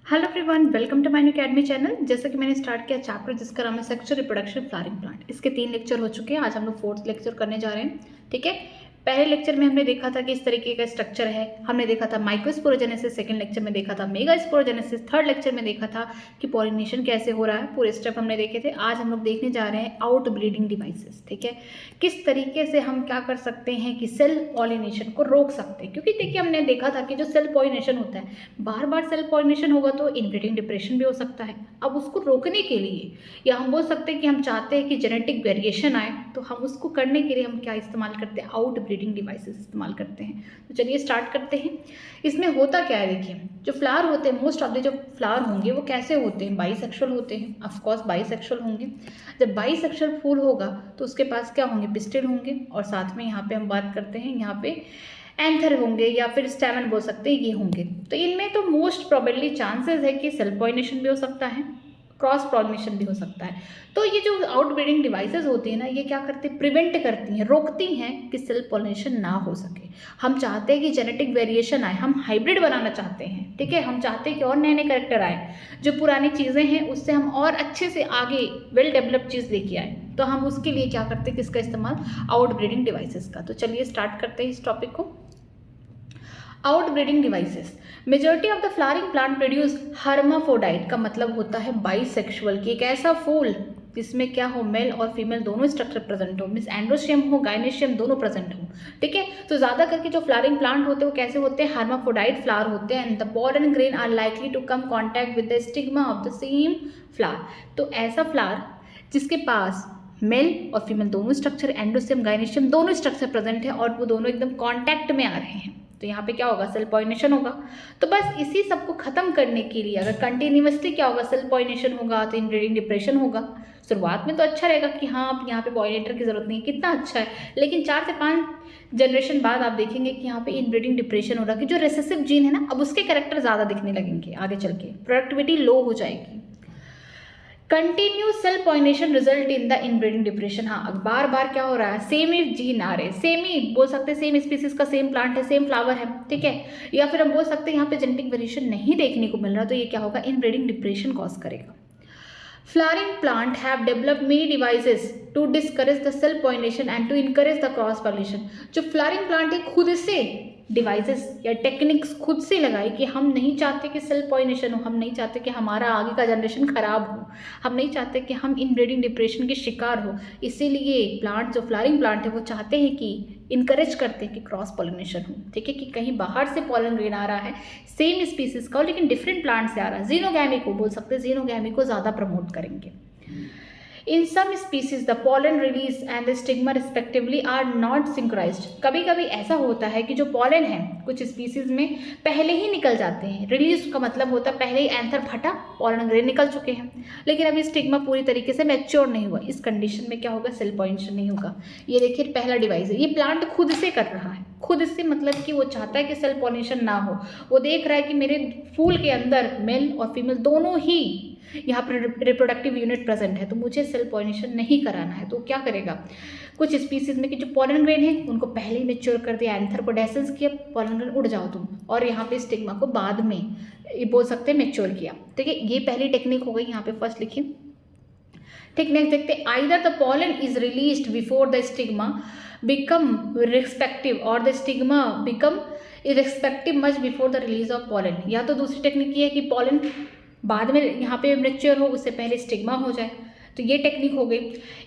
Hello everyone, welcome to my new academy channel. जैसा कि मैंने स्टार्ट किया चैप्टर जिसका नाम है सेक्सुअल रिप्रोडक्शन फ्लावरिंग प्लांट। इसके 3 लेक्चर हो चुके हैं। आज हम लोग 4th लेक्चर करने जा रहे हैं। ठीक है, पहले लेक्चर में हमने देखा था कि इस तरीके का स्ट्रक्चर है। हमने देखा था माइक्रोस्पोरोजेनेसिस, सेकंड लेक्चर में देखा था मेगास्पोरोजेनेसिस, थर्ड लेक्चर में देखा था कि पॉलिनेशन कैसे हो रहा है। पूरे स्टेप हमने देखे थे। आज हम लोग देखने जा रहे हैं आउट ब्रीडिंग डिवाइसेस। ठीक है, किस तरीके से हम क्या कर सकते हैं कि सेल पॉलिनेशन को रोक सकते हैं। क्योंकि देखिए हमने देखा था कि जो सेल पॉलिनेशन होता है, बार बार सेल पॉलिनेशन होगा तो इनब्रीडिंग डिप्रेशन भी हो सकता है। अब उसको रोकने के लिए, या हम बोल सकते हैं कि हम चाहते हैं कि जेनेटिक वेरिएशन आए, तो हम उसको करने के लिए हम क्या इस्तेमाल करते हैं? आउट ब्रीडिंग डिवाइसेस इस्तेमाल करते हैं। तो चलिए स्टार्ट करते हैं। इसमें होता क्या है, देखिए जो फ्लावर होते हैं, मोस्ट ऑफ द जो फ्लावर होंगे वो कैसे होते हैं? बाइसेक्सुअल होते हैं। ऑफकोर्स बाइसेक्सुअल होंगे। जब बाइसेक्सुअल फूल होगा तो उसके पास क्या होंगे? पिस्टिल होंगे, और साथ में यहाँ पे हम बात करते हैं, यहाँ पे एंथर होंगे या फिर स्टैमेन बोल सकते हैं, ये होंगे। तो इनमें तो मोस्ट प्रोबेबली चांसेस है कि सेल्फ पॉलिनेशन भी हो सकता है, क्रॉस पॉलिनेशन भी हो सकता है। तो ये जो आउटब्रीडिंग डिवाइसेस होती है ना, ये क्या करती है? प्रिवेंट करती हैं, रोकती हैं कि सेल्फ पॉलिनेशन ना हो सके। हम चाहते हैं कि जेनेटिक वेरिएशन आए, हम हाइब्रिड बनाना चाहते हैं। ठीक है, हम चाहते हैं कि और नए नए कैरेक्टर आए, जो पुरानी चीज़ें हैं उससे हम और अच्छे से आगे वेल डेवलप्ड चीज़ लेके आए। तो हम उसके लिए क्या करते हैं? किसका इस्तेमाल? आउटब्रीडिंग डिवाइसेस का। तो चलिए स्टार्ट करते हैं इस टॉपिक को। Outbreeding devices. Majority of the flowering plant produce hermaphrodite, का मतलब होता है बाइसेक्सुअल, की एक ऐसा फूल जिसमें क्या हो? मेल और फीमेल दोनों स्ट्रक्चर प्रेजेंट हो, मीन्स एंड्रोशियम हो, गाइनेशियम दोनों प्रेजेंट हो। ठीक है, तो ज़्यादा करके जो फ्लावरिंग प्लांट होते हैं वो कैसे होते हैं? हर्माफोडाइट फ्लावर होते हैं। And the pollen grain are likely to come contact with the stigma of the same flower. तो ऐसा फ्लावर जिसके पास मेल और फीमेल दोनों स्ट्रक्चर, एंड्रोशियम गाइनेशियम दोनों स्ट्रक्चर प्रेजेंट है और वो दोनों एकदम कॉन्टैक्ट में आ रहे हैं, तो यहाँ पे क्या होगा? सेल पॉलिनेशन होगा। तो बस इसी सब को खत्म करने के लिए अगर कंटिन्यूसली क्या होगा? सेल पॉलिनेशन होगा तो इनब्रीडिंग डिप्रेशन होगा। शुरुआत में तो अच्छा रहेगा कि हाँ आप यहाँ पे पॉलिनेटर की जरूरत नहीं है, कितना अच्छा है, लेकिन 4 से 5 जनरेशन बाद आप देखेंगे कि यहाँ पे इनब्रीडिंग डिप्रेशन हो रहा है, कि जो रेसेसिव जीन है ना, अब उसके कैरेक्टर ज़्यादा दिखने लगेंगे, आगे चल के प्रोडक्टिविटी लो हो जाएगी। Continuous self pollination result in the inbreeding depression. हाँ, बार बार क्या हो रहा है? सेम ही जीन आ रहे हैं, सेम ही बोल सकते हैं, सेम स्पीसीज का सेम प्लांट है, सेम फ्लावर है। ठीक है, या फिर हम बोल सकते हैं यहाँ पे जेनेटिक वेरिएशन नहीं देखने को मिल रहा, तो ये क्या होगा? इनब्रीडिंग डिप्रेशन कॉज करेगा। Flowering plant have developed many devices to discourage the cell pollination and to encourage the cross pollination। जो फ्लावरिंग प्लांट है खुद से डिवाइसेस या टेक्निक्स खुद से लगाई कि हम नहीं चाहते कि सेल पॉलिनेशन हो, हम नहीं चाहते कि हमारा आगे का जनरेशन खराब हो, हम नहीं चाहते कि हम इनब्रीडिंग डिप्रेशन के शिकार हो। इसीलिए प्लांट, जो फ्लावरिंग प्लांट है, वो चाहते हैं कि इनकरेज करते हैं कि क्रॉस पॉलिनेशन हो। ठीक है, कि कहीं बाहर से पॉलन ग्रेन आ रहा है सेम स्पीसीज का, लेकिन डिफरेंट प्लांट से आ रहा है, जीनोगैमी को बोल सकते हैं, जीनोगैमी को ज़्यादा प्रमोट करेंगे। In some species, the pollen release and the stigma respectively are not synchronized। कभी कभी ऐसा होता है कि जो पॉलन है कुछ स्पीसीज में पहले ही निकल जाते हैं। रिलीज का मतलब होता है पहले ही एंथर फटा, पॉलन ग्रेन निकल चुके हैं, लेकिन अभी स्टिग्मा पूरी तरीके से मैच्योर नहीं हुआ। इस कंडीशन में क्या होगा? सेल पॉलिनेशन नहीं होगा। ये देखिए पहला डिवाइस है, ये प्लांट खुद से कर रहा है। खुद से मतलब कि वो चाहता है कि सेल पॉलिनेशन ना हो। वो देख रहा है कि मेरे फूल के अंदर मेल और फीमेल दोनों ही यहाँ पर रिप्रोडक्टिव यूनिट प्रेजेंट है, तो मुझे सेल पॉलिनेशन नहीं कराना है। तो क्या करेगा? कुछ स्पीसीज में कि जो पॉलन ग्रेन है उनको पहले ही मेच्योर कर दिया, एंथर को डेसेंस किया, पॉलन ग्रेन उड़ जाओ तुम, और यहाँ पे स्टिग्मा को बाद में ये बोल सकते हैं मेच्योर किया। ठीक है, ये पहली टेक्निक हो गई। यहाँ पे फर्स्ट लिखिए। ठीक, नेक्स्ट देखते हैं। Either the pollen is released before the stigma become receptive और the stigma become receptive much before the release of pollen. या तो दूसरी टेक्निक ये है कि पॉलन बाद में यहाँ पे मैच्योर हो, उससे पहले स्टिग्मा हो जाए, तो ये टेक्निक हो गई।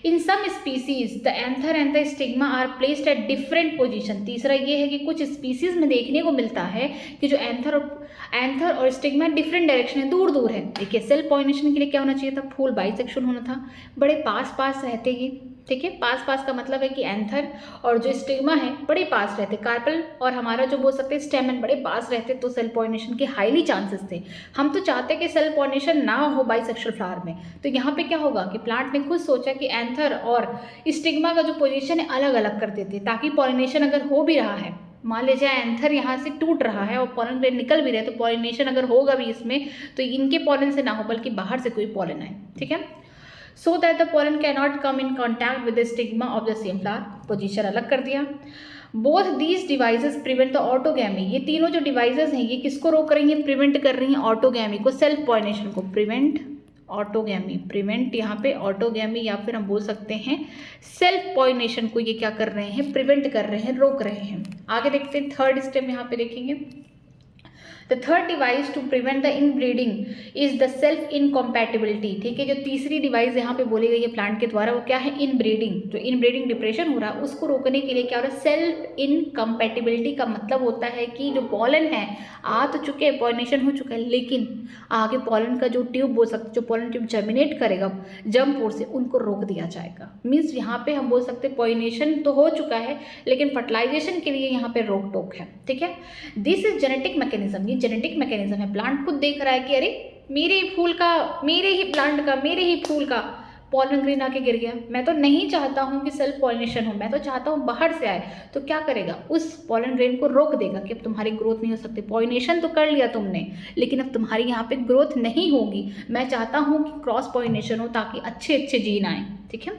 In some species the anther and the stigma are placed at different position. तीसरा ये है कि कुछ स्पीसीज में देखने को मिलता है कि जो एंथर और स्टिग्मा डिफरेंट डायरेक्शन है, दूर दूर है। देखिए सेल पॉलिनेशन के लिए क्या होना चाहिए था? फूल बाइसेक्सुअल होना था, बड़े पास पास रहते ही। ठीक है, पास पास का मतलब है कि एंथर और जो स्टिग्मा है बड़े पास रहते, कार्पल और हमारा जो बोल सकते हैं स्टेमन बड़े पास रहते, तो सेल पॉलिनेशन के हाईली चांसेस थे। हम तो चाहते कि सेल पॉलिनेशन ना हो बाइसेक्सुअल फ्लावर में। तो यहाँ पे क्या होगा कि प्लांट ने खुद सोचा कि एंथर और स्टिग्मा का जो पोजीशन है अलग अलग कर देते, ताकि पॉलिनेशन अगर हो भी रहा है, मान लीजिए एंथर यहाँ से टूट रहा है और पॉलन ग्रेन निकल भी रहे, तो पॉलिनेशन अगर होगा भी इसमें तो इनके पॉलन से ना हो बल्कि बाहर से कोई पॉलन आए। ठीक है, so that the pollen cannot come in contact with the stigma of the same flower। Position अलग कर दिया। Both these devices prevent the autogamy, ये तीनों जो डिवाइसेस हैं ये किसको रोक रही हैं, प्रिवेंट कर रही हैं ऑटोगैमी को, सेल्फ पॉलिनेशन को, प्रिवेंट ऑटोगैमी, प्रिवेंट यहाँ पे ऑटोगैमी या फिर हम बोल सकते हैं सेल्फ पॉलिनेशन को ये क्या कर रहे हैं, प्रिवेंट कर रहे हैं, रोक रहे हैं। आगे देखते हैं थर्ड स्टेप यहाँ पे देखेंगे। The third device to prevent the inbreeding is the self incompatibility, ठीक है। जो तीसरी डिवाइस यहाँ पे बोली गई है प्लांट के द्वारा वो क्या है, इनब्रीडिंग, जो इनब्रीडिंग डिप्रेशन हो रहा है उसको रोकने के लिए क्या हो रहा है, सेल्फ इनकम्पैटिबिलिटी का मतलब होता है कि जो पॉलन है आ तो चुके हैं, पॉलिनेशन हो चुका है, लेकिन आगे पॉलन का जो ट्यूब बोल सकते, जो पॉलन ट्यूब जर्मिनेट करेगा जर्म पोर से, उनको रोक दिया जाएगा। मीन्स यहाँ पे हम बोल सकते हैं पॉलिनेशन तो हो चुका है लेकिन फर्टिलाइजेशन के लिए यहाँ पे रोक टोक है, ठीक है। This is genetic mechanism, genetic mechanism है। प्लांट खुद देख रहा है कि अरे मेरे ही फूल का, मेरे ही प्लांट का, मेरे ही फूल का पॉलन ग्रेन आके गिर गया, मैं तो नहीं चाहता हूँ कि सेल्फ पॉलिनेशन हो, मैं तो चाहता हूँ बाहर से आए, तो क्या करेगा, उस पॉलन ग्रेन को रोक देगा कि अब तुम्हारी ग्रोथ नहीं हो सकती, पॉलिनेशन तो कर लिया तुमने लेकिन अब तुम्हारी यहाँ पे ग्रोथ नहीं होगी, मैं चाहता हूँ कि क्रॉस पॉलिनेशन हो ताकि अच्छे अच्छे जीन आए, ठीक है।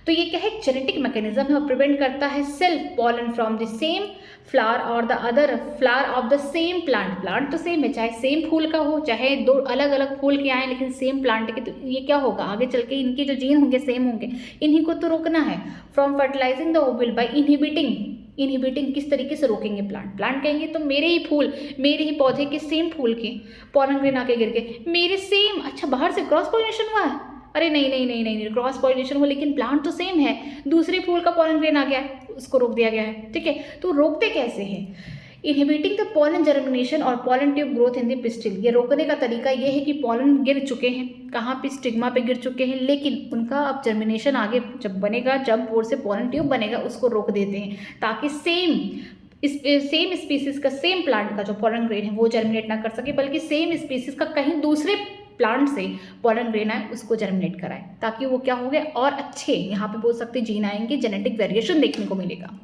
तो ये क्या है, जेनेटिक मैकेनिज्म है और प्रिवेंट करता है self pollen from the same flower और the other flower of the same plant, plant तो सेम है, चाहे सेम फूल का हो चाहे दो अलग अलग फूल के आए लेकिन सेम प्लांट के, तो ये क्या होगा आगे चल के इनके जो जीन होंगे सेम होंगे, इन्हीं को तो रोकना है। From fertilising the ओविल by inhibiting किस तरीके से रोकेंगे, प्लांट कहेंगे तो मेरे ही फूल, मेरे ही पौधे के सेम फूल के पॉलन ग्रेन आके गिर गए, मेरे सेम, अच्छा बाहर से क्रॉस पॉलिनेशन हुआ है, अरे नहीं नहीं नहीं नहीं, नहीं क्रॉस पॉलिनेशन हो लेकिन प्लांट तो सेम है, दूसरे फूल का पॉलन ग्रेन आ गया है, उसको रोक दिया गया है, ठीक है। तो रोकते कैसे हैं, इनहिबिटिंग द पॉलन जर्मिनेशन और pollen tube growth in the pistil, ये रोकने का तरीका ये है कि पॉलन गिर चुके हैं, कहाँ पे, स्टिग्मा पे गिर चुके हैं, लेकिन उनका अब जर्मिनेशन आगे जब बनेगा, जब पोर से पॉलन ट्यूब बनेगा उसको रोक देते हैं ताकि सेम स्पीसीज का, सेम प्लांट का जो पॉलन ग्रेन है वो जर्मिनेट ना कर सके, बल्कि सेम स्पीसीज का कहीं दूसरे प्लांट से पॉलन ग्रेन आए उसको जर्मिनेट कराए, ताकि वो क्या हो गए और अच्छे यहाँ पे बोल सकते जीन आएंगे, जेनेटिक वेरिएशन देखने को मिलेगा।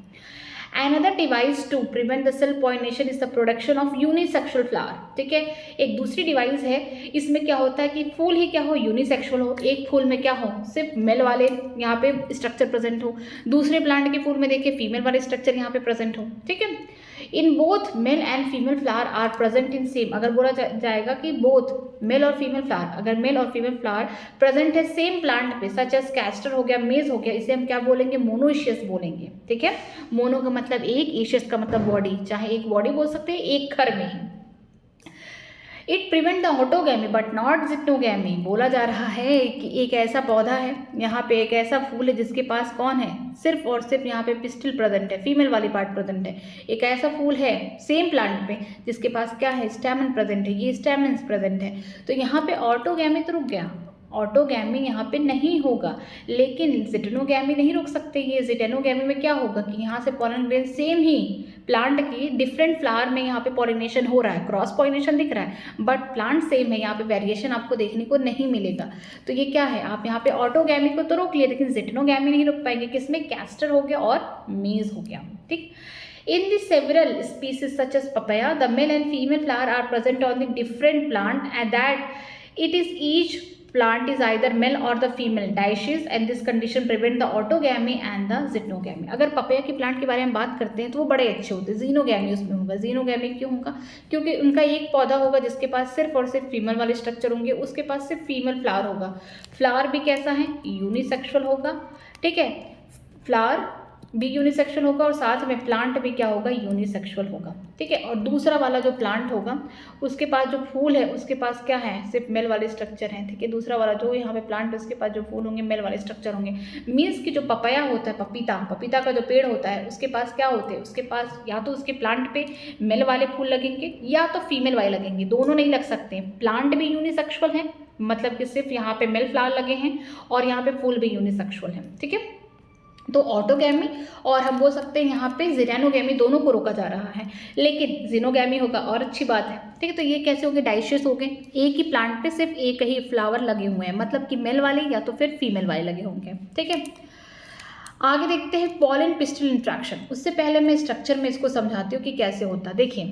Another device to prevent the self pollination is the production of unisexual flower, ठीक है। एक दूसरी डिवाइस है, इसमें क्या होता है कि फूल ही क्या हो, यूनिसेक्सुअल हो, एक फूल में क्या हो, सिर्फ मेल वाले यहाँ पे स्ट्रक्चर प्रेजेंट हो, दूसरे प्लांट के फूल में देखिए फीमेल वाले स्ट्रक्चर यहाँ पे प्रेजेंट हो, ठीक है। In both male and female flower are present in same, अगर बोला जाएगा कि बोथ मेल और फीमेल फ्लावर, अगर मेल और फीमेल फ्लावर प्रेजेंट है सेम प्लांट पे, सच एज कैस्टर हो गया, मेज हो गया, इसे हम क्या बोलेंगे, मोनोइशियस बोलेंगे, ठीक है। मोनो का मतलब एक, एशियस का मतलब बॉडी, चाहे एक बॉडी बोल सकते हैं एक घर में ही। It prevent the autogamy but not geitonogamy, बोला जा रहा है कि एक ऐसा पौधा है, यहाँ पे एक ऐसा फूल है जिसके पास कौन है, सिर्फ और सिर्फ यहाँ पे पिस्टिल प्रेजेंट है, फीमेल वाली पार्ट प्रेजेंट है, एक ऐसा फूल है सेम प्लांट पे जिसके पास क्या है, स्टैमेन प्रेजेंट है, ये स्टैमेन्स प्रेजेंट है, तो यहाँ पे ऑटोगैमी तो रुक गया, ऑटोगैमी यहाँ पे नहीं होगा, लेकिन जिटेनोगैमी नहीं रोक सकते। ये जिटेनोगैमी में क्या होगा कि यहाँ से पॉलन ग्रेन सेम ही प्लांट की डिफरेंट फ्लावर में यहाँ पे पॉलिनेशन हो रहा है, क्रॉस पॉलिनेशन दिख रहा है, बट प्लांट सेम है, यहाँ पे वेरिएशन आपको देखने को नहीं मिलेगा। तो ये क्या है, आप यहाँ पे ऑटोगैमी को तो रोक लिए लेकिन जिटेनोगैमी नहीं रोक पाएंगे, किसमें, कैस्टर हो गया और मेज हो गया, ठीक। In the several species such as papaya, the male and female flower are present on the different plant and that it is each plant is either male or the female dioecious and this condition prevent the autogamy and the zytogamy। अगर papaya के plant के बारे में बात करते हैं तो वो बड़े अच्छे होते हैं, जीनोगैमी उसमें होगा। जीनोगैमी क्यों होगा, क्योंकि उनका एक पौधा होगा जिसके पास सिर्फ और सिर्फ फीमेल वाले स्ट्रक्चर होंगे, उसके पास सिर्फ फीमेल फ्लावर होगा, फ्लावर भी कैसा है, यूनिसेक्सुअल होगा, ठीक है, फ्लावर भी यूनिसेक्सुअल होगा और साथ में प्लांट भी क्या होगा, यूनिसेक्सुअल होगा, ठीक है। और दूसरा वाला जो प्लांट होगा उसके पास जो फूल है उसके पास क्या है, सिर्फ मेल वाले स्ट्रक्चर हैं, ठीक है। दूसरा वाला जो यहाँ पे प्लांट है उसके पास जो फूल होंगे मेल वाले स्ट्रक्चर होंगे। मीन्स कि जो पपाया होता है, पपीता का जो पेड़ होता है उसके पास क्या होते हैं, उसके पास या तो उसके प्लांट पे मेल वाले फूल लगेंगे या तो फीमेल वाले लगेंगे, दोनों नहीं लग सकते। प्लांट भी यूनिसेक्सुअल है, मतलब कि सिर्फ यहाँ पे मेल फ्लावर लगे हैं और यहाँ पे फूल भी यूनिसेक्सुअल है, ठीक है। तो ऑटोगैमी और हम बोल सकते हैं यहाँ पे जिटेनोगैमी दोनों को रोका जा रहा है, लेकिन जिनोगैमी होगा और अच्छी बात है, ठीक है। तो ये कैसे हो गए, डाइशियस हो गए, एक ही प्लांट पे सिर्फ एक ही फ्लावर लगे हुए हैं, मतलब कि मेल वाले या तो फिर फीमेल वाले लगे होंगे, ठीक है। आगे देखते हैं पॉलन पिस्टिल इंट्रैक्शन। उससे पहले मैं स्ट्रक्चर में इसको समझाती हूँ कि कैसे होता है। देखिए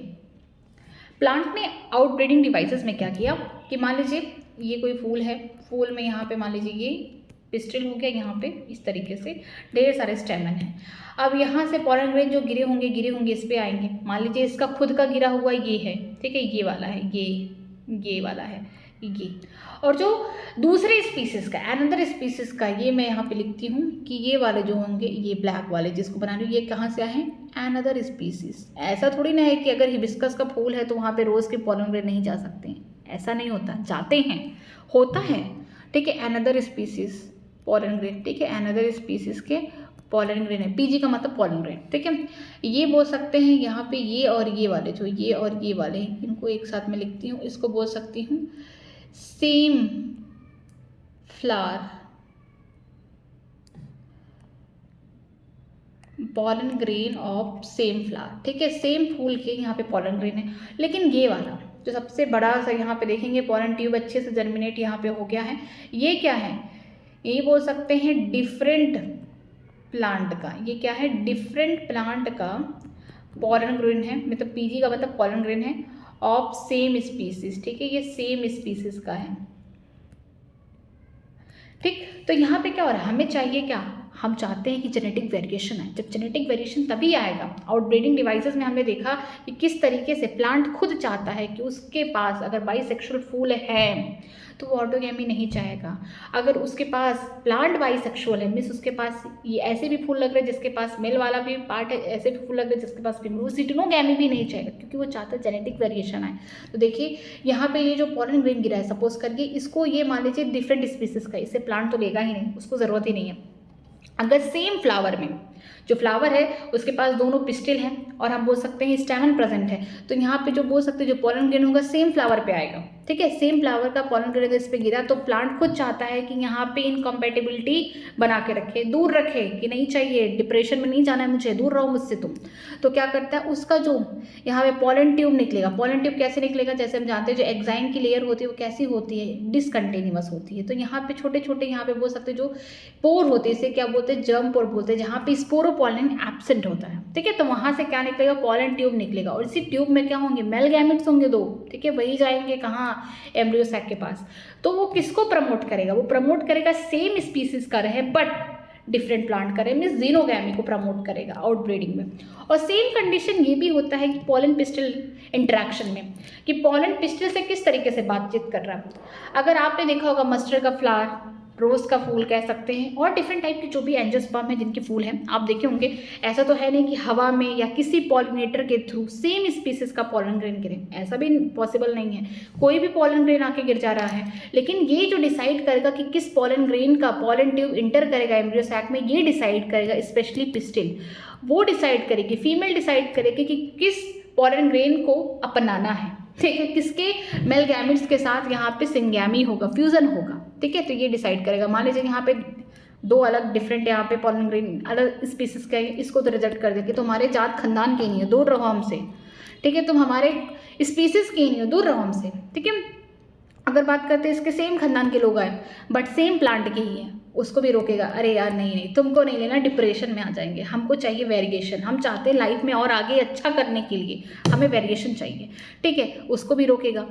प्लांट ने आउटब्रीडिंग डिवाइसेस में क्या किया कि मान लीजिए ये कोई फूल है, फूल में यहाँ पे मान लीजिए ये पिस्टिल हो गया, यहाँ पे इस तरीके से ढेर सारे स्टेमन हैं। अब यहाँ से पॉलन ग्रेन जो गिरे होंगे इस पे आएंगे। मान लीजिए इसका खुद का गिरा हुआ ये है, ठीक है, ये वाला है, ये वाला है, ये। और जो दूसरे स्पीसीज का, अनदर स्पीसीज का, ये मैं यहाँ पे लिखती हूँ कि ये वाले जो होंगे, ये ब्लैक वाले जिसको बना रही हूँ, ये कहाँ से आए हैं, अनदर स्पीसीज। ऐसा थोड़ी ना है कि अगर हिबिस्कस का फूल है तो वहाँ पे रोज़ के पॉलन ग्रेन नहीं जा सकते हैं, ऐसा नहीं होता, जाते हैं, होता है, ठीक है। अनदर स्पीसीज पॉलन ग्रेन, ठीक है, अनदर स्पीसीज के पॉलन ग्रेन है, पीजी का मतलब पॉलन ग्रेन, ठीक है। ये बोल सकते हैं यहाँ पे ये और ये वाले, जो ये और ये वाले हैं, इनको एक साथ में लिखती हूँ, इसको बोल सकती हूँ same flower pollen grain of same flower, ठीक है, सेम फूल के यहाँ पे पॉलन ग्रेन है। लेकिन ये वाला जो सबसे बड़ा सा यहाँ पे देखेंगे पॉलन ट्यूब अच्छे से जर्मिनेट यहाँ पे हो गया है, ये क्या है, ये बोल सकते हैं डिफरेंट प्लांट का, ये क्या है, डिफरेंट प्लांट का पॉलन ग्रेन है, मतलब पीजी का मतलब पॉलन ग्रेन है ऑफ सेम स्पीसीज, ठीक है, ये सेम स्पीसीज का है, ठीक। तो यहाँ पे क्या हो रहा है, हमें चाहिए क्या, हम चाहते हैं कि जेनेटिक वेरिएशन आए। जब जेनेटिक वेरिएशन तभी आएगा। आउटब्रीडिंग डिवाइसेस में हमने देखा कि किस तरीके से प्लांट खुद चाहता है कि उसके पास अगर बाइसेक्सुअल फूल है तो वो ऑटोगैमी नहीं चाहेगा। अगर उसके पास प्लांट बाइसेक्सुअल है, मीन्स उसके पास ये ऐसे भी फूल लग रहे हैं जिसके पास मेल वाला भी पार्ट है, ऐसे भी फूल लग रहे हैं जिसके पास फीमेल, वो सिटिनोगैमी भी नहीं चाहेगा क्योंकि वो चाहता है जेनेटिक वेरिएशन आए। तो देखिए यहाँ पे ये जो पॉलन ग्रेन गिरा है, सपोज करके इसको ये मान लीजिए डिफरेंट स्पीसीज का, इससे प्लांट तो लेगा ही नहीं, उसको ज़रूरत ही नहीं है। अगर सेम फ्लावर में जो फ्लावर है उसके पास दोनों पिस्टिल हैं और हम बोल सकते हैं स्टैमन प्रेजेंट है, तो यहाँ पे जो बोल सकते हैं जो पॉलन ग्रेन होगा सेम फ्लावर पे आएगा, ठीक है। सेम फ्लावर का पॉलन ग्रेन अगर इस पे गिरा तो प्लांट खुद चाहता है कि यहाँ पे इनकम्पेटिबिलिटी बना के रखे, दूर रखे कि नहीं चाहिए, डिप्रेशन में नहीं जाना है मुझे, दूर रहो मुझसे तुम। तो क्या करता है, उसका जो यहाँ पे पॉलन ट्यूब निकलेगा, पॉलन ट्यूब कैसे निकलेगा, जैसे हम जानते हैं जो एग्जाइम की लेयर होती है वो कैसी होती है, डिसकंटिन्यूअस होती है। तो यहाँ पे छोटे छोटे यहाँ पे बोल सकते हैं जो पोर होते हैं, इसे क्या बोलते हैं, जर्म पोर बोलते हैं, जहाँ पे स्पोरोपोलिन एब्सेंट होता है, ठीक है। तो वहाँ से क्या निकलेगा, पॉलन ट्यूब निकलेगा और इसी ट्यूब में क्या होंगे, मेल गैमेट्स होंगे दो, ठीक है, वही जाएंगे कहाँ, एम्ब्रियो सैक के पास। तो वो किसको प्रमोट करेगा, वो प्रमोट करेगा सेम स्पीसीज का रहे बट डिफरेंट प्लांट करे, मीन्स जीनोगैमी को प्रमोट करेगा आउटब्रीडिंग में। और सेम कंडीशन ये भी होता है कि पॉलन पिस्टिल इंटरेक्शन में, कि पॉलन पिस्टिल से किस तरीके से बातचीत कर रहा है। अगर आपने देखा होगा मस्टर्ड का फ्लावर, रोज़ का फूल कह सकते हैं, और डिफरेंट टाइप के जो भी एंजियोस्पर्म है जिनके फूल हैं आप देखे होंगे, ऐसा तो है नहीं कि हवा में या किसी पॉलिनेटर के थ्रू सेम स्पीसीज का पॉलन ग्रेन गिरे, ऐसा भी पॉसिबल नहीं है। कोई भी पॉलन ग्रेन आके गिर जा रहा है, लेकिन ये जो डिसाइड करेगा कि किस पॉलन ग्रेन का पॉलन ट्यूब इंटर करेगा एम्ब्रियो सैक में, ये डिसाइड करेगा स्पेशली पिस्टिल, वो डिसाइड करेगी, फीमेल डिसाइड करेगी कि किस पॉलन ग्रेन को अपनाना है, ठीक है, किसके मेल गैमेट्स के साथ यहाँ पे सिंगैमी होगा, फ्यूजन होगा, ठीक है। तो ये डिसाइड करेगा। मान लीजिए यहाँ पे दो अलग डिफरेंट यहाँ पे पॉलन ग्रेन अलग स्पीसीज का है, इसको तो रिजेक्ट कर दे कि तुम्हारे जात खानदान के नहीं है, दूर रहो हमसे, ठीक है, तुम हमारे स्पीसीज के नहीं हो, दूर रहो हमसे, ठीक है। अगर बात करते हैं इसके सेम खानदान के लोग आए बट सेम प्लांट के ही हैं, उसको भी रोकेगा, अरे यार नहीं नहीं तुमको नहीं लेना, डिप्रेशन में आ जाएंगे, हमको चाहिए वेरिएशन, हम चाहते हैं लाइफ में और आगे अच्छा करने के लिए हमें वेरिएशन चाहिए, ठीक है, उसको भी रोकेगा।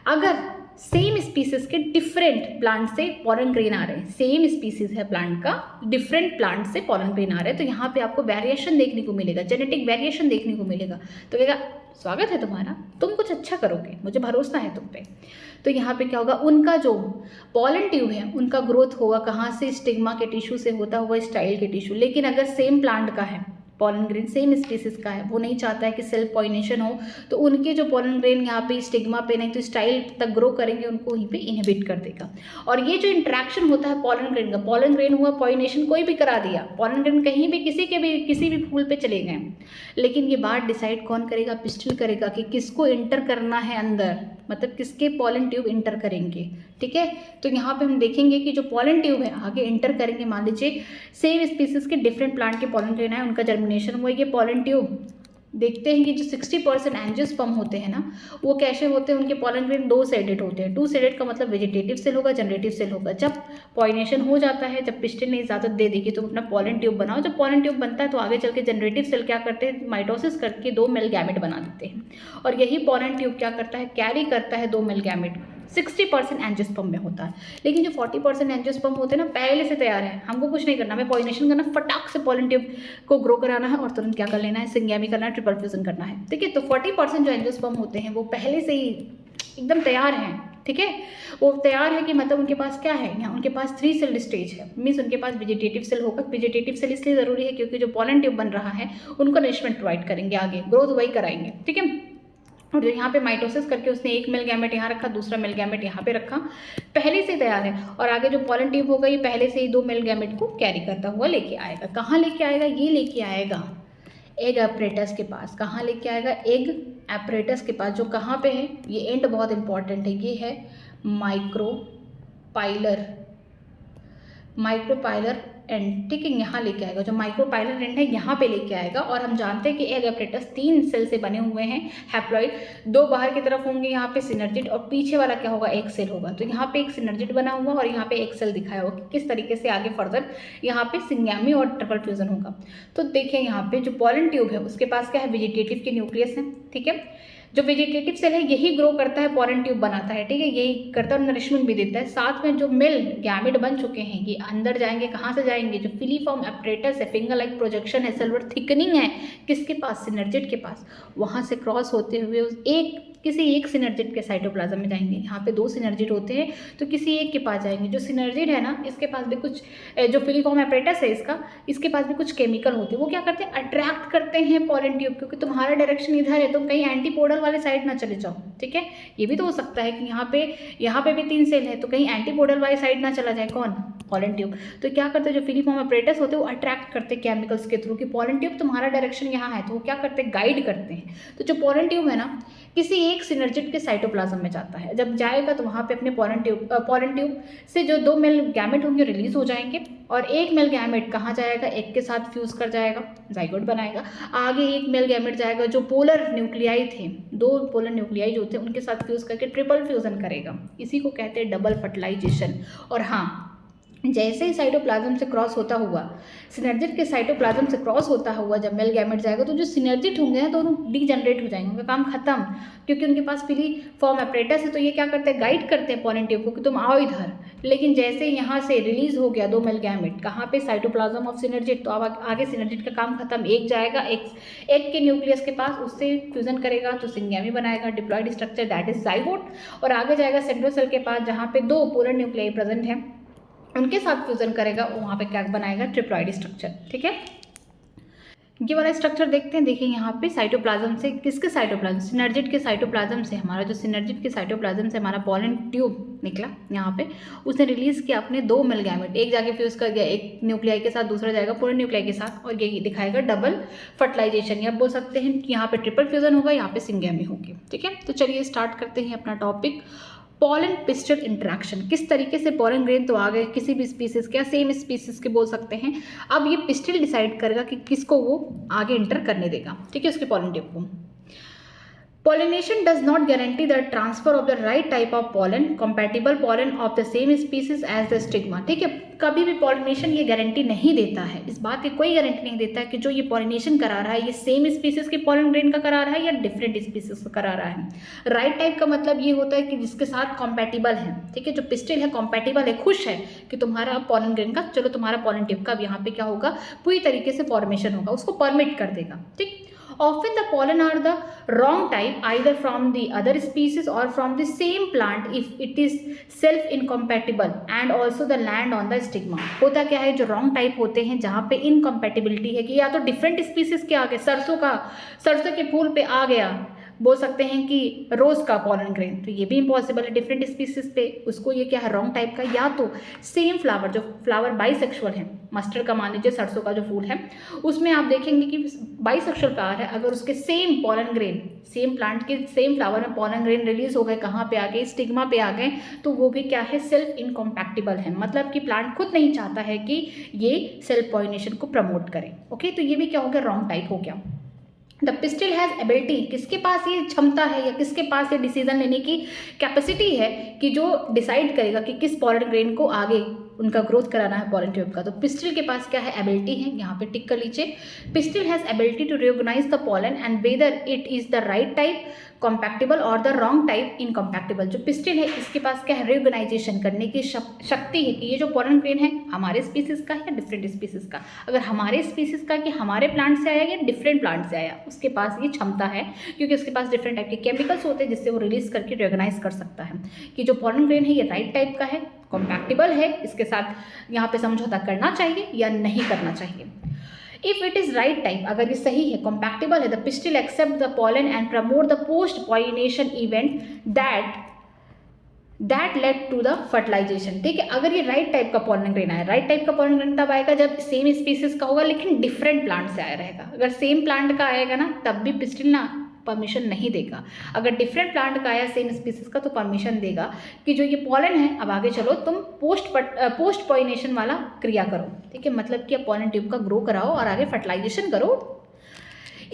अगर सेम स्पीसीज के डिफरेंट प्लांट से पॉलन ग्रेन आ रहे हैं, सेम स्पीसीज है प्लांट का, डिफरेंट प्लांट से पॉलन ग्रेन आ रहे हैं, तो यहाँ पे आपको वेरिएशन देखने को मिलेगा, जेनेटिक वेरिएशन देखने को मिलेगा। तो कहेगा स्वागत है तुम्हारा, तुम कुछ अच्छा करोगे, मुझे भरोसा है तुम पे। तो यहाँ पे क्या होगा, उनका जो पॉलन ट्यूब है उनका ग्रोथ होगा कहाँ से, स्टिग्मा के टिश्यू से होता हुआ स्टाइल के टिश्यू। लेकिन अगर सेम प्लांट का है, पॉलन ग्रेन सेम स्पीसीज का है, वो नहीं चाहता है कि सेल्फ पॉलिनेशन हो, तो उनके जो पॉलन ग्रेन यहाँ पे स्टिग्मा पे नहीं तो स्टाइल तक ग्रो करेंगे, उनको वहीं पे इनहिबिट कर देगा। और ये जो इंटरेक्शन होता है पॉलन ग्रेन का, पॉलन ग्रेन हुआ पॉलिनेशन कोई भी करा दिया, पॉलन ग्रेन कहीं भी किसी भी फूल पे चले गए, लेकिन ये बात डिसाइड कौन करेगा, पिस्टिल करेगा कि किसको इंटर करना है अंदर, मतलब किसके पॉलन ट्यूब इंटर करेंगे, ठीक है। तो यहाँ पे हम देखेंगे कि जो पॉलन ट्यूब है आगे इंटर करेंगे, मान लीजिए सेम स्पीसीज के डिफरेंट प्लांट के पॉलन ग्रेन है, उनका जर्मिनेशन हुआ, ये पॉलन ट्यूब देखते हैं कि जो 60% एंजियोस्पर्म होते हैं ना, वो कैसे होते हैं, उनके पॉलन ग्रेन दो सेडेड होते हैं। टू सेडेड का मतलब वेजिटेटिव सेल होगा, जनरेटिव सेल होगा। जब पॉलिनेशन हो जाता है, जब पिस्टिल ने इजाज़त दे दी कि तुम अपना पॉलन ट्यूब बनाओ, जब पॉलन ट्यूब बनता है तो आगे चल के जनरेटिव सेल क्या करते हैं, माइटोसिस करके दो मेल गैमेट बना देते हैं, और यही पॉलन ट्यूब क्या करता है, कैरी करता है दो मेल गैमेट 60% एंजियोस्पर्म में होता है। लेकिन जो 40% एंजियोस्पर्म होते हैं ना, पहले से तैयार है, हमको कुछ नहीं करना, हमें पॉलिनेशन करना, फटाक से पॉलन ट्यूब को ग्रो कराना है और तुरंत क्या कर लेना है, सिंगैमी करना है, ट्रिपल फ्यूजन करना है। ठीक है, तो 40% जो एंजियोस्पर्म होते हैं वो पहले से ही एकदम तैयार हैं। ठीक है, वो तैयार है कि मतलब उनके पास क्या है, यहाँ उनके पास 3 सेल स्टेज है, मीन्स उनके पास वेजिटेटिव सेल होगा। वेजिटेटिव सेल इसलिए ज़रूरी है क्योंकि जो पॉलन ट्यूब बन रहा है उनको नरिशमेंट प्रोवाइड करेंगे, आगे ग्रोथ वही कराएंगे। ठीक है, और जो यहाँ पे माइटोसिस करके उसने एक मेल गैमेट यहाँ रखा, दूसरा मेल गैमेट यहाँ पे रखा, पहले से तैयार है। और आगे जो पॉलन ट्यूब होगा ये पहले से ही 2 मेल गैमेट को कैरी करता हुआ लेके आएगा। कहाँ लेके आएगा, ये लेके आएगा एग एपरेटस के पास। कहाँ लेके आएगा, एग एपरेटस के पास, जो कहाँ पे है, ये एंड बहुत इंपॉर्टेंट है, ये है माइक्रोपाइलर एंड। ठीक है, यहाँ लेके आएगा, जो माइक्रोपाइलर एंड है यहाँ पे लेके आएगा। और हम जानते हैं कि एग एपरेटस 3 सेल से बने हुए हैं, हैप्लॉइड, 2 बाहर की तरफ होंगे यहाँ पे सिनर्जिड, और पीछे वाला क्या होगा, एक सेल होगा। तो यहाँ पे एक सिनर्जिड बना हुआ और यहाँ पे एक सेल दिखाया होगा कि किस तरीके से आगे फर्दर यहाँ पे सिंगैमी और ट्रिपल फ्यूजन होगा। तो देखिए यहाँ पे जो पॉलन ट्यूब है उसके पास क्या है, वेजिटेटिव के न्यूक्लियस है। ठीक है, जो वेजिटेटिव सेल है यही ग्रो करता है, पॉलन ट्यूब बनाता है। ठीक है, यही करता है और नरिशमेंट भी देता है। साथ में जो मेल गैमेट बन चुके हैं ये अंदर जाएंगे, कहाँ से जाएंगे, जो फिलीफॉर्म एपरेटस है, फिंगर लाइक प्रोजेक्शन है, सेलुलर थिकनिंग है, किसके पास, सिनर्जिड के पास, वहाँ से क्रॉस होते हुए किसी एक सिनर्जिड के साइटोप्लाज्म में जाएंगे। यहाँ पे 2 सिनर्जिड होते हैं तो किसी एक के पास जाएंगे। जो सिनर्जिड है ना, इसके पास भी कुछ, जो फिलीफॉर्म एपरेटस है इसके पास भी कुछ केमिकल होते हैं। वो क्या करते हैं, अट्रैक्ट करते हैं पॉलन ट्यूब, क्योंकि तुम्हारा डायरेक्शन इधर है, तुम कहीं एंटीपोडल वाले साइड ना चले जाओ। ठीक है, ये भी तो हो सकता है कि यहाँ पे भी 3 सेल है तो कहीं एंटीपोडल वाली साइड ना चला जाए, कौन, पॉलन ट्यूब। तो क्या करते हैं, जो फिलीफॉर्म एपरेटस होते हैं वो अट्रैक्ट करते हैं केमिकल्स के थ्रू कि पॉलन ट्यूब तुम्हारा डायरेक्शन यहाँ है, तो वो क्या करते हैं, गाइड करते हैं। तो जो पॉलन ट्यूब है ना, किसी एक सिनर्जिड के साइटोप्लाज्म में जाता है। जब जाएगा तो वहाँ पे अपने पॉलन ट्यूब से जो 2 मेल गैमेट होंगे रिलीज हो जाएंगे, और एक मेल गैमेट कहाँ जाएगा, एक के साथ फ्यूज कर जाएगा, जाइगोट बनाएगा। आगे एक मेल गैमेट जाएगा जो पोलर न्यूक्लियाई थे, 2 पोलर न्यूक्लियाई जो थे उनके साथ फ्यूज करके ट्रिपल फ्यूजन करेगा। इसी को कहते हैं डबल फर्टिलाइजेशन। और हाँ, जैसे ही साइटोप्लाज्म से क्रॉस होता हुआ, सिनर्जिड के साइटोप्लाज्म से क्रॉस होता हुआ जब मेल गैमेट जाएगा तो जो सिनर्जिड होंगे ना दोनों डीजनरेट हो जाएंगे, उनका काम खत्म, क्योंकि उनके पास फिलीफॉर्म एपरेटस है। तो ये क्या करते हैं, गाइड करते हैं पॉलन ट्यूब को कि तुम आओ इधर। लेकिन जैसे ही यहाँ से रिलीज हो गया 2 मेल गैमेट, कहाँ पे, साइटोप्लाज्म ऑफ सिनर्जिड, तो अब आगे सिनर्जिड का काम खत्म। एक जाएगा एक के न्यूक्लियस के पास, उससे फ्यूजन करेगा तो सिंगैमी बनाएगा, diploid structure that is zygote. और आगे जाएगा सेंट्रोसेल के पास जहाँ पे 2 पोलर न्यूक्लियाई प्रेजेंट है, उनके साथ फ्यूजन करेगा, वहाँ पे क्या बनाएगा, ट्रिप्लॉइड स्ट्रक्चर। ठीक है, ये वाला स्ट्रक्चर देखते हैं। देखिए यहाँ पे साइटोप्लाज्म से, किसके साइटोप्लाज्म, सिनर्जिड के साइटोप्लाज्म से, हमारा जो सिनर्जिड के साइटोप्लाज्म से हमारा पॉलन ट्यूब निकला यहाँ पे, उसने रिलीज किया अपने 2 मेल गैमेट, एक जाके फ्यूज कर गया एक न्यूक्लियाई के साथ, दूसरा जाएगा पोलर न्यूक्लियाई के साथ, और ये दिखाएगा डबल फर्टिलाइजेशन, या बोल सकते हैं कि यहाँ पे ट्रिपल फ्यूजन होगा, यहाँ पे सिंगैमी होगी। ठीक है, तो चलिए स्टार्ट करते हैं अपना टॉपिक, पॉलन पिस्टिल इंटरेक्शन। किस तरीके से पॉलन ग्रेन तो आ गए किसी भी स्पीसीज के या सेम स्पीसीज के बोल सकते हैं। अब ये पिस्टिल डिसाइड करेगा कि किसको वो आगे इंटर करने देगा। ठीक है, उसके पॉलन ट्यूब को। Pollination does not guarantee the transfer of the right type of pollen, compatible pollen of the same species as the stigma। ठीक है, कभी भी पॉलिनेशन ये गारंटी नहीं देता है, इस बात की कोई गारंटी नहीं देता है कि जो ये पॉलिनेशन करा रहा है ये सेम स्पीसीज के पॉलन ग्रेन का करा रहा है या डिफरेंट स्पीसीज का करा रहा है। राइट टाइप का मतलब ये होता है कि जिसके साथ कॉम्पैटिबल है। ठीक है, जो पिस्टिल है कॉम्पैटिबल है, खुश है कि तुम्हारा पॉलन ग्रेन का, चलो तुम्हारा पॉलन टिप का यहाँ पे क्या होगा, पूरी तरीके से फॉर्मेशन होगा, उसको परमिट कर देगा। ठीक, often the pollen are the wrong type either from the other species or from the same plant if it is self incompatible and also the land on the stigma। होता क्या है, जो wrong type होते हैं जहाँ पे incompatibility है कि या तो different species के आ गए, सरसों के फूल पे आ गया, बोल सकते हैं कि रोज का पॉलन ग्रेन, तो ये भी इम्पॉसिबल है डिफरेंट स्पीसीज पे, उसको ये क्या है, रॉन्ग टाइप का। या तो सेम फ्लावर, जो फ्लावर बाइसेक्सुअल है, मस्टर्ड का मान लीजिए, सरसों का जो फूल है उसमें आप देखेंगे कि बाइसेक्सुअल फ्लावर है, अगर उसके same pollen grain, same plant के सेम फ्लावर में पॉलन ग्रेन रिलीज हो गए, कहाँ पे आ गए, स्टिग्मा पे आ गए, तो वो भी क्या है, सेल्फ इनकॉम्पैक्टिबल है, मतलब कि प्लांट खुद नहीं चाहता है कि ये सेल्फ पॉलिनेशन को प्रमोट करे। ओके, तो ये भी क्या हो गया, रॉन्ग टाइप हो गया। द पिस्टिल हैज़ एबिलिटी, किसके पास ये क्षमता है या किसके पास ये डिसीजन लेने की कैपेसिटी है कि जो डिसाइड करेगा कि किस पॉलन ग्रेन को आगे उनका ग्रोथ कराना है पॉलन ट्यूब का। तो पिस्टिल के पास क्या है, एबिलिटी है, यहाँ पे टिक कर लीजिए। Pistil has ability to recognise the pollen and whether it is the right type compatible और द रॉन्ग टाइप इनकॉम्पैक्टिबल। जो पिस्टिल है इसके पास क्या है, रिकॉग्नाइजेशन करने की शक्ति है कि ये जो पॉलन ग्रेन है हमारे स्पीसीज का है या डिफरेंट स्पीसीज का। अगर हमारे स्पीसीज का कि हमारे प्लांट से आया या डिफरेंट प्लांट से आया, उसके पास ये क्षमता है क्योंकि उसके पास डिफरेंट टाइप के केमिकल्स होते हैं जिससे वो रिलीज करके रिकॉग्नाइज कर सकता है कि जो पॉलन ग्रेन है ये राइट टाइप का है, कॉम्पैक्टिबल है, इसके साथ यहाँ पे समझौता करना चाहिए या नहीं करना चाहिए। If it is right type, अगर ये सही है, कॉम्पैक्टिबल है, the pistil accept the pollen and promote the post pollination event that led to the fertilisation. ठीक है, अगर ये राइट टाइप का पॉलन ग्रेन आया, राइट टाइप का पॉलन ग्रेन तब आएगा जब सेम स्पीसीज का होगा लेकिन डिफरेंट प्लांट से आया रहेगा। अगर सेम प्लांट का आएगा ना तब भी पिस्टिल ना परमिशन नहीं देगा। अगर डिफरेंट प्लांट का आया सेम स्पीसीज का तो परमिशन देगा कि जो ये पॉलन है अब आगे चलो तुम पोस्ट पॉलिनेशन वाला क्रिया करो। ठीक है, मतलब कि अब पॉलन ट्यूब का ग्रो कराओ और आगे फर्टिलाइजेशन करो।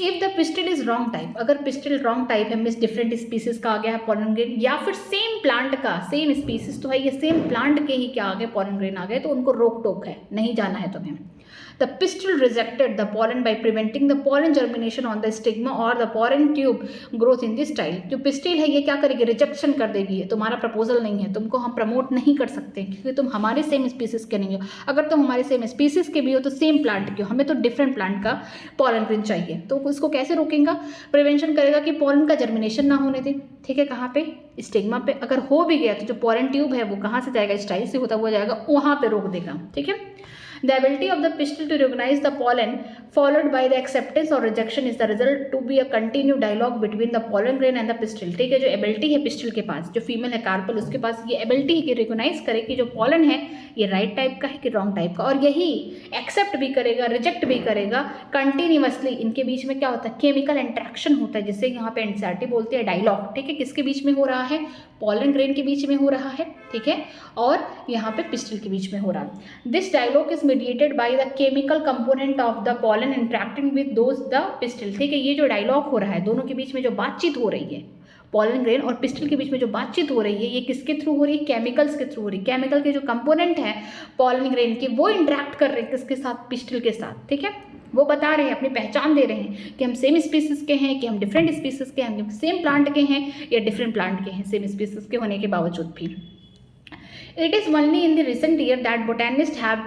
If the pistil is wrong type, अगर पिस्टिल रॉन्ग टाइप है, मीन्स डिफरेंट स्पीसीज का आ गया है पॉलन ग्रेन, या फिर सेम प्लांट का, सेम स्पीसीज तो है ये, सेम प्लांट के ही क्या आ गए पॉलन ग्रेन आ गए, तो उनको रोक टोक है, नहीं जाना है तुम्हें। The pistil rejected the pollen by preventing the pollen germination on the stigma or the pollen tube growth in this style। जो पिस्टिल है ये क्या करेगी, रिजेक्शन कर देगी, तुम्हारा प्रपोजल नहीं है, तुमको हम प्रमोट नहीं कर सकते क्योंकि तुम हमारे सेम स्पीसीज के नहीं हो। अगर तुम हमारे सेम स्पीसीज के भी हो तो सेम प्लांट के हो, हमें तो डिफरेंट प्लांट का पॉलन ग्रेन चाहिए। तो इसको कैसे रोकेगा, प्रिवेंशन करेगा कि पॉलन का जर्मिनेशन ना होने दे। ठीक है, कहाँ पे, स्टिग्मा पे। अगर हो भी गया तो जो पॉलन ट्यूब है वो कहाँ से जाएगा, स्टाइल से होता हुआ जाएगा, वहाँ पे रोक देगा। ठीक है, The ability of the pistil to recognize the pollen followed by the acceptance or rejection is the result to be a continued dialogue between the pollen grain and the pistil। ठीक है, जो एबिलिटी है pistil के पास, जो female है carpel, उसके पास ये ability है कि रिकॉग्नाइज करे कि जो पॉलन है ये राइट टाइप का है कि रॉन्ग टाइप का, और यही एक्सेप्ट भी करेगा, रिजेक्ट भी करेगा कंटिन्यूअसली। इनके बीच में क्या होता है, केमिकल इंट्रैक्शन होता है, जिससे यहाँ पे एनसीईआरटी बोलती है डायलॉग। ठीक है, किसके बीच में हो रहा है, पॉलन ग्रेन के बीच में हो रहा है, ठीक है, और यहाँ पे पिस्टिल के बीच में हो रहा है। This dialogue is mediated by the chemical component of the pollen interacting with those the pistil. ठीक है, ये जो डायलॉग हो रहा है, दोनों के बीच में जो बातचीत हो रही है, पॉलन ग्रेन और पिस्टिल के बीच में जो बातचीत हो रही है, ये किसके थ्रू हो रही है, केमिकल्स के थ्रू हो रही है। केमिकल के जो कंपोनेंट हैं पॉलन ग्रेन के, वो इंटरेक्ट कर रहे हैं किसके साथ, पिस्टिल के साथ। ठीक है, वो बता रहे हैं, अपनी पहचान दे रहे हैं कि हम सेम स्पीसीज के हैं, कि हम डिफरेंट स्पीसीज के हैं, हम सेम प्लांट के हैं या डिफरेंट प्लांट के हैं, सेम स्पीसीज के होने के बावजूद भी। It is only in the recent year that botanists have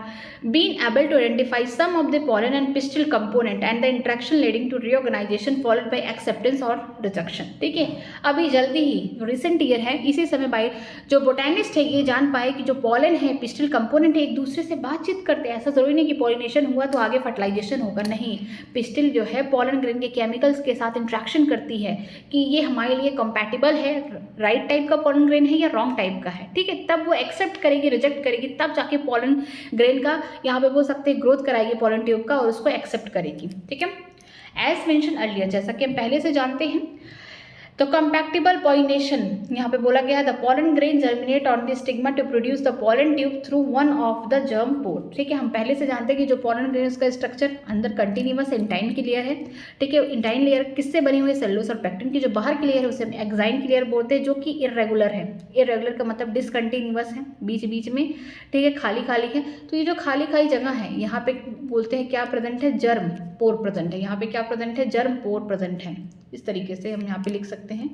been able to identify some of the pollen and pistil component and the interaction leading to reorganization followed by acceptance or rejection। ठीक है, अभी जल्दी ही recent year है, इसी समय bye जो botanist है ये जान पाए कि जो पॉलन है, पिस्टिल कंपोनेंट है, एक दूसरे से बातचीत करते हैं। ऐसा जरूरी नहीं कि पॉलिनेशन हुआ तो आगे फर्टिलाइजेशन होगा, नहीं, पिस्टिल जो है पॉलन ग्रेन के केमिकल्स के साथ इंट्रैक्शन करती है कि ये हमारे लिए कंपैटिबल है, राइट टाइप का पॉलन ग्रेन है या रॉन्ग टाइप का है। ठीक है, तब वो एक्सेप्ट करेगी, रिजेक्ट करेगी, तब जाके पॉलन ग्रेन का यहाँ पे बोल सकते हैं ग्रोथ कराएगी पॉलन ट्यूब का और उसको एक्सेप्ट करेगी। ठीक है, एज मेंशन अर्लियर, जैसा कि हम पहले से जानते हैं, तो कंपैक्टिबल पॉलिनेशन यहाँ पे बोला गया है, the pollen grain germinate on the stigma to produce the pollen tube through one of the germ pore. ठीक है, हम पहले से जानते हैं कि जो पॉलन ग्रेन उसका स्ट्रक्चर अंदर कंटिन्यूअस इंटाइन की लेयर है। ठीक है, इंटाइन लेयर किससे बनी हुई है, सेलुलोज और पेक्टिन की जो बाहर की लेयर है उसे हम एक्साइन की लेयर बोलते हैं, जो कि इरेगुलर है। इरेगुलर का मतलब डिसकंटिन्यूअस है, बीच बीच में, ठीक है, खाली खाली है। तो ये जो खाली खाली जगह है यहाँ पे बोलते हैं क्या प्रेजेंट है, जर्म पोर प्रेजेंट है। यहाँ पे क्या प्रेजेंट है, जर्म पोर प्रेजेंट है। इस तरीके से हम यहाँ पे लिख सकते हैं,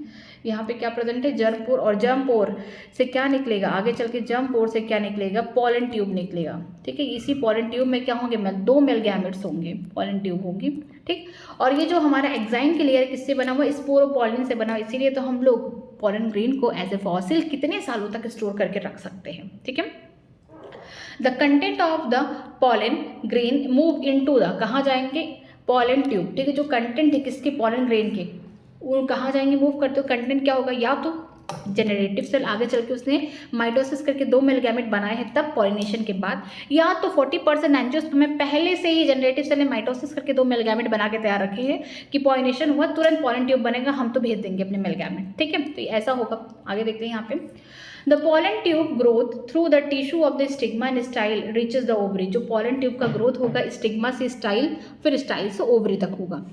यहाँ पे क्या प्रेजेंट है, जर्म पोर, और जर्म पोर से क्या निकलेगा, आगे चल के जर्म पोर से क्या निकलेगा, पॉलन ट्यूब निकलेगा। ठीक है, इसी पॉलन ट्यूब में क्या होंगे, दो मेल गैमेट्स होंगे, पॉलन ट्यूब होगी। ठीक, और ये जो हमारा एक्साइन की लेयर किससे बना हुआ है, स्पोरोपॉलिन से बना हुआ, इसीलिए तो हम लोग पॉलन ग्रेन को एज ए फॉसिल कितने सालों तक स्टोर करके रख सकते हैं। ठीक है, the content of the pollen grain move into the, कहाँ जाएंगे, पॉलन ट्यूब। ठीक है, जो कंटेंट है किसके, पॉलन ग्रेन के, वो कहाँ जाएंगे, मूव करते हो। कंटेंट क्या होगा, या तो जनरेटिव सेल, आगे चल के उसने माइटोसिस करके दो मेल गैमेट बनाए हैं तब पॉलिनेशन के बाद, या तो 40% एंजियोस्पर्म में पहले से ही जनरेटिव सेल ने माइटोसिस करके दो मेल गैमेट बना के तैयार रखे हैं कि पॉलिनेशन हुआ तुरंत पॉलन ट्यूब बनेगा, हम तो भेज देंगे अपने मेल गैमेट। ठीक है, तो ऐसा होगा। आगे देखते हैं यहाँ पे, the pollen tube growth through the tissue of the stigma and style reaches the ovary. जो पॉलन ट्यूब का ग्रोथ होगा स्टिग्मा से स्टाइल, फिर स्टाइल से ओवरी तक होगा।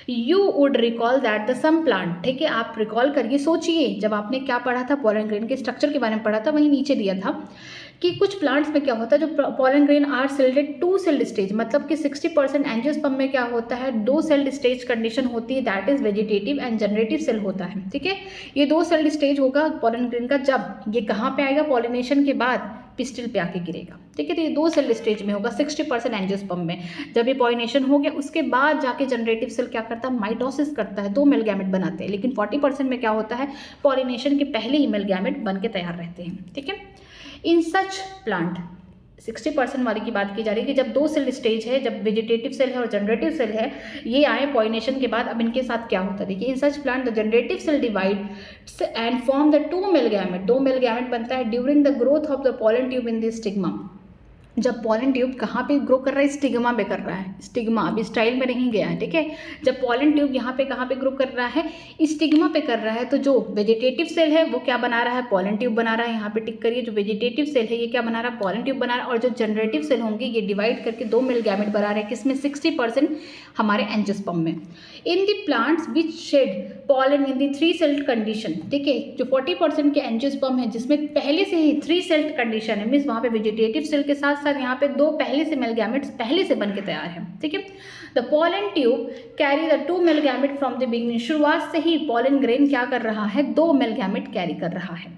You would recall that the some plant, ठीक है, आप रिकॉल करिए, सोचिए जब आपने क्या पढ़ा था, पॉलन ग्रेन के स्ट्रक्चर के बारे में पढ़ा था, वहीं नीचे दिया था कि कुछ प्लांट्स में क्या होता है, जो pollen grain are shedded two celled stage, मतलब कि 60% एंजियोस्पर्म में क्या होता है, 2 सेल्ड स्टेज कंडीशन होती है, that is vegetative and generative cell होता है। ठीक है, ये 2 सेल्ड स्टेज होगा पॉलन ग्रेन का, जब ये कहाँ पे आएगा, पॉलिनेशन के बाद पिस्टिल पे आके गिरेगा। ठीक है, तो ये 2 सेल स्टेज में होगा 60% एंजियोस्पर्म में। जब ये पॉलिनेशन हो गया उसके बाद जाके जनरेटिव सेल क्या करता है, माइटोसिस करता है, 2 मेल गैमेट बनाते हैं। लेकिन 40% में क्या होता है, पॉलिनेशन के पहले ही मेल गैमेट बन के तैयार रहते हैं। ठीक है, इन सच प्लांट 60% वाली की बात की जा रही है कि जब 2 सेल स्टेज है, जब वेजिटेटिव सेल है और जनरेटिव सेल है, ये आए पॉलिनेशन के बाद, अब इनके साथ क्या होता है, देखिए in such plant the generative cell divides and form the 2 male gamete, 2 male gamete बनता है during the growth of the pollen tube in the stigma. जब पॉलन ट्यूब कहाँ पे ग्रो कर रहा है, स्टिग्मा पे कर रहा है, स्टिग्मा अभी स्टाइल में नहीं गया है। ठीक है, जब पॉलन ट्यूब यहाँ पे कहाँ पे ग्रो कर रहा है, स्टिग्मा पे कर रहा है, तो जो वेजिटेटिव सेल है वो क्या बना रहा है, पॉलन ट्यूब बना रहा है। यहाँ पे टिक करिए, जो वेजिटेटिव सेल है ये क्या बना रहा है, पॉलन ट्यूब बना रहा है। और जो जनरेटिव सेल होंगे ये डिवाइड करके 2 मेल गैमेट बना रहे हैं, किसमें, 60% हमारे एंजियोस्पर्म में। In the plants which shed pollen in the 3 celled condition. ठीक है, जो 40% के एंजियोस्पर्म है जिसमें पहले से ही 3 सेल्ड कंडीशन है, मीन्स वहाँ पे वेजिटेटिव सेल के साथ साथ यहाँ पे 2 पहले से मेल गैमेट्स पहले से बन के तैयार है। ठीक है, the pollen tube carry the 2 male gamete from the beginning, शुरुआत से ही पॉलन ग्रेन क्या कर रहा है, 2 मेल गैमेट कैरी कर रहा है।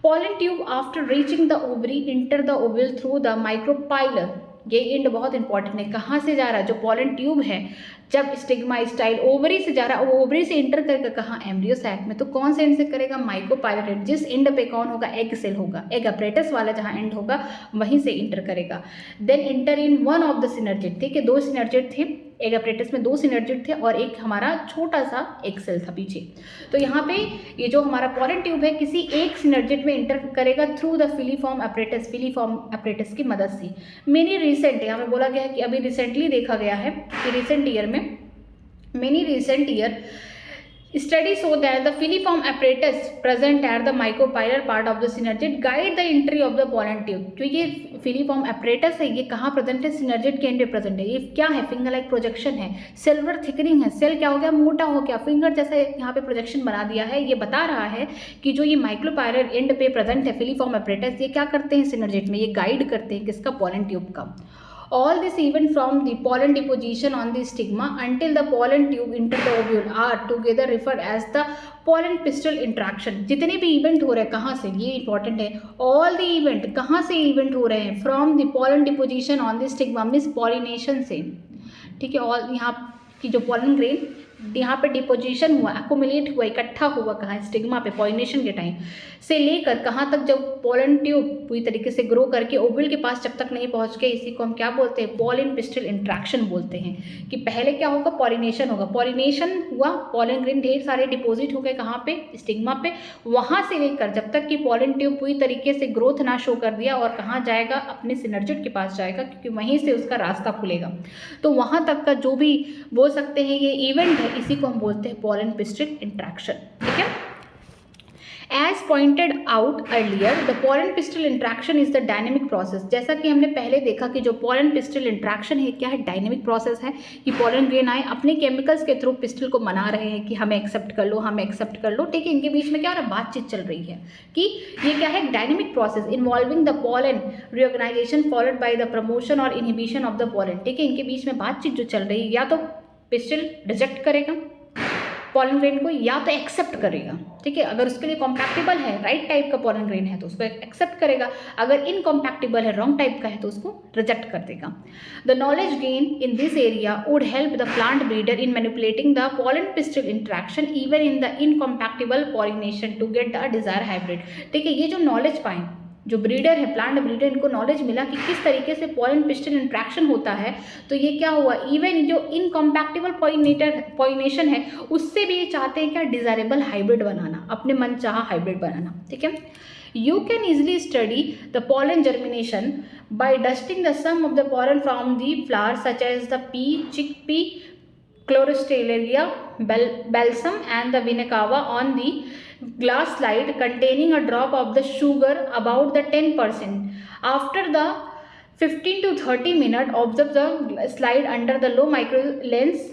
Pollen tube after reaching the ovary enter the Oval through the micropylar, ये इंड बहुत इंपॉर्टेंट है, कहाँ से जा रहा है, जो पॉलन ट्यूब है जब स्टिग्मा स्टाइल ओवरी से जा रहा है, वो ओवरी से इंटर करेगा कहाँ, एम्ब्रियो सैक में, तो कौन से एंड से करेगा, माइक्रोपाइलर एंड, जिस एंड पे कौन होगा, एग सेल होगा, एग अपरेटस वाला जहाँ एंड होगा वहीं से इंटर करेगा। Then enter in one of the synergid. ठीक है, 2 सिनर्जिड थे, एग अपरेटस में 2 सिनर्जिड थे और एक हमारा छोटा सा एग सेल था पीछे। तो यहाँ पे ये जो हमारा पॉलन ट्यूब है किसी एक सिनर्जिड में इंटर करेगा through the filiform apparatus, filiform apparatus की मदद से। मेनी रिसेंट, यहाँ पे बोला गया है कि अभी रिसेंटली देखा गया है कि रिसेंट ईयर में, many recent year studies show that the filiform apparatus present at the micropylar part of the synergid guide the entry of the pollen tube। जो ये filiform apparatus है ये कहाँ प्रेजेंट है, synergid के एंड पे present है। ये क्या है, फिंगर लाइक प्रोजेक्शन है, सेलुलर थिकनिंग है, सेल क्या हो गया, मोटा हो गया, फिंगर जैसा यहाँ पे प्रोजेक्शन बना दिया है। ये बता रहा है कि जो ये माइक्रोपायलर एंड पे प्रेजेंट है filiform apparatus, ये क्या करते हैं synergid में, ये गाइड करते हैं किसका, pollen tube का। All this event from the pollen deposition on the stigma until the pollen tube enter the ovule are together referred as the pollen pistil interaction। जितने भी इवेंट हो रहे हैं कहाँ से, ये इंपॉर्टेंट है, all the event कहाँ से इवेंट हो रहे हैं, from the pollen deposition on the stigma means pollination से। ठीक है, और यहाँ की जो पॉलन ग्रेन यहाँ पे डिपोजिशन हुआ, एक्युमुलेट हुआ, इकट्ठा हुआ कहाँ, स्टिग्मा पे, पॉलिनेशन के टाइम से लेकर कहाँ तक, जब पॉलन ट्यूब पूरी तरीके से ग्रो करके ओवल के पास जब तक नहीं पहुँच गए, इसी को हम क्या बोलते हैं, पॉलन पिस्टिल इंट्रैक्शन बोलते हैं। कि पहले क्या होगा, पॉलिनेशन होगा, पॉलिनेशन हुआ, पॉलन ग्रेन ढेर सारे डिपोजिट हो गए कहाँ पे, स्टिग्मा पे, वहाँ से लेकर जब तक कि पॉलन ट्यूब पूरी तरीके से ग्रोथ ना शो कर दिया और कहाँ जाएगा, अपने सिनर्जिड के पास जाएगा, क्योंकि वहीं से उसका रास्ता खुलेगा। तो वहाँ तक का जो भी बोल सकते हैं ये इवेंट है, इसी को हम बोलते हैं पॉलन पिस्टिल इंट्रैक्शन। ठीक है, As pointed out earlier, the pollen pistil interaction is the dynamic process। जैसा कि हमने पहले देखा कि जो pollen pistil interaction है क्या है, डायनेमिक प्रोसेस है कि pollen grain आए अपने केमिकल्स के थ्रू पिस्टिल को मना रहे हैं कि हमें एक्सेप्ट कर लो, हमें एक्सेप्ट कर लो। ठीक है, इनके बीच में क्या हो रहा है, बातचीत चल रही है कि ये क्या है, dynamic process involving the pollen reorganization followed by the promotion और inhibition of the pollen। ठीक है, इनके बीच में बातचीत जो चल रही है, या तो पिस्टिल रिजेक्ट करेगा पॉलन ग्रेन को या तो एक्सेप्ट करेगा। ठीक है, अगर उसके लिए कॉम्पैक्टिबल है, राइट टाइप का पॉलन ग्रेन है तो उसको एक्सेप्ट करेगा, अगर इनकॉम्पैक्टिबल है, रॉन्ग टाइप का है तो उसको रिजेक्ट कर देगा। The knowledge gain in this area would help the plant breeder in manipulating the pollen pistil interaction even in the incompatible pollination to get the desire hybrid. ठीक है, ये जो नॉलेज पाएं, जो ब्रीडर है, प्लांट ब्रीडर, इनको knowledge मिला कि किस तरीके से पॉलन पिस्टिल इंट्रैक्शन होता है, तो ये क्या हुआ, इवन जो इनकॉम्पैक्टिबल पॉलिनेशन है उससे भी ये चाहते हैं क्या, डिजायरेबल हाइब्रिड बनाना, अपने मन चाहा हाइब्रिड बनाना। ठीक है, you can easily study the pollen germination by dusting the some of the pollen from the flowers such as the pea, chickpea, Chlorostellaria, balsam and the vinacava on the glass slide containing a drop of the sugar about the 10%. After the 15 to 30 minutes, observe the slide under the low micro lens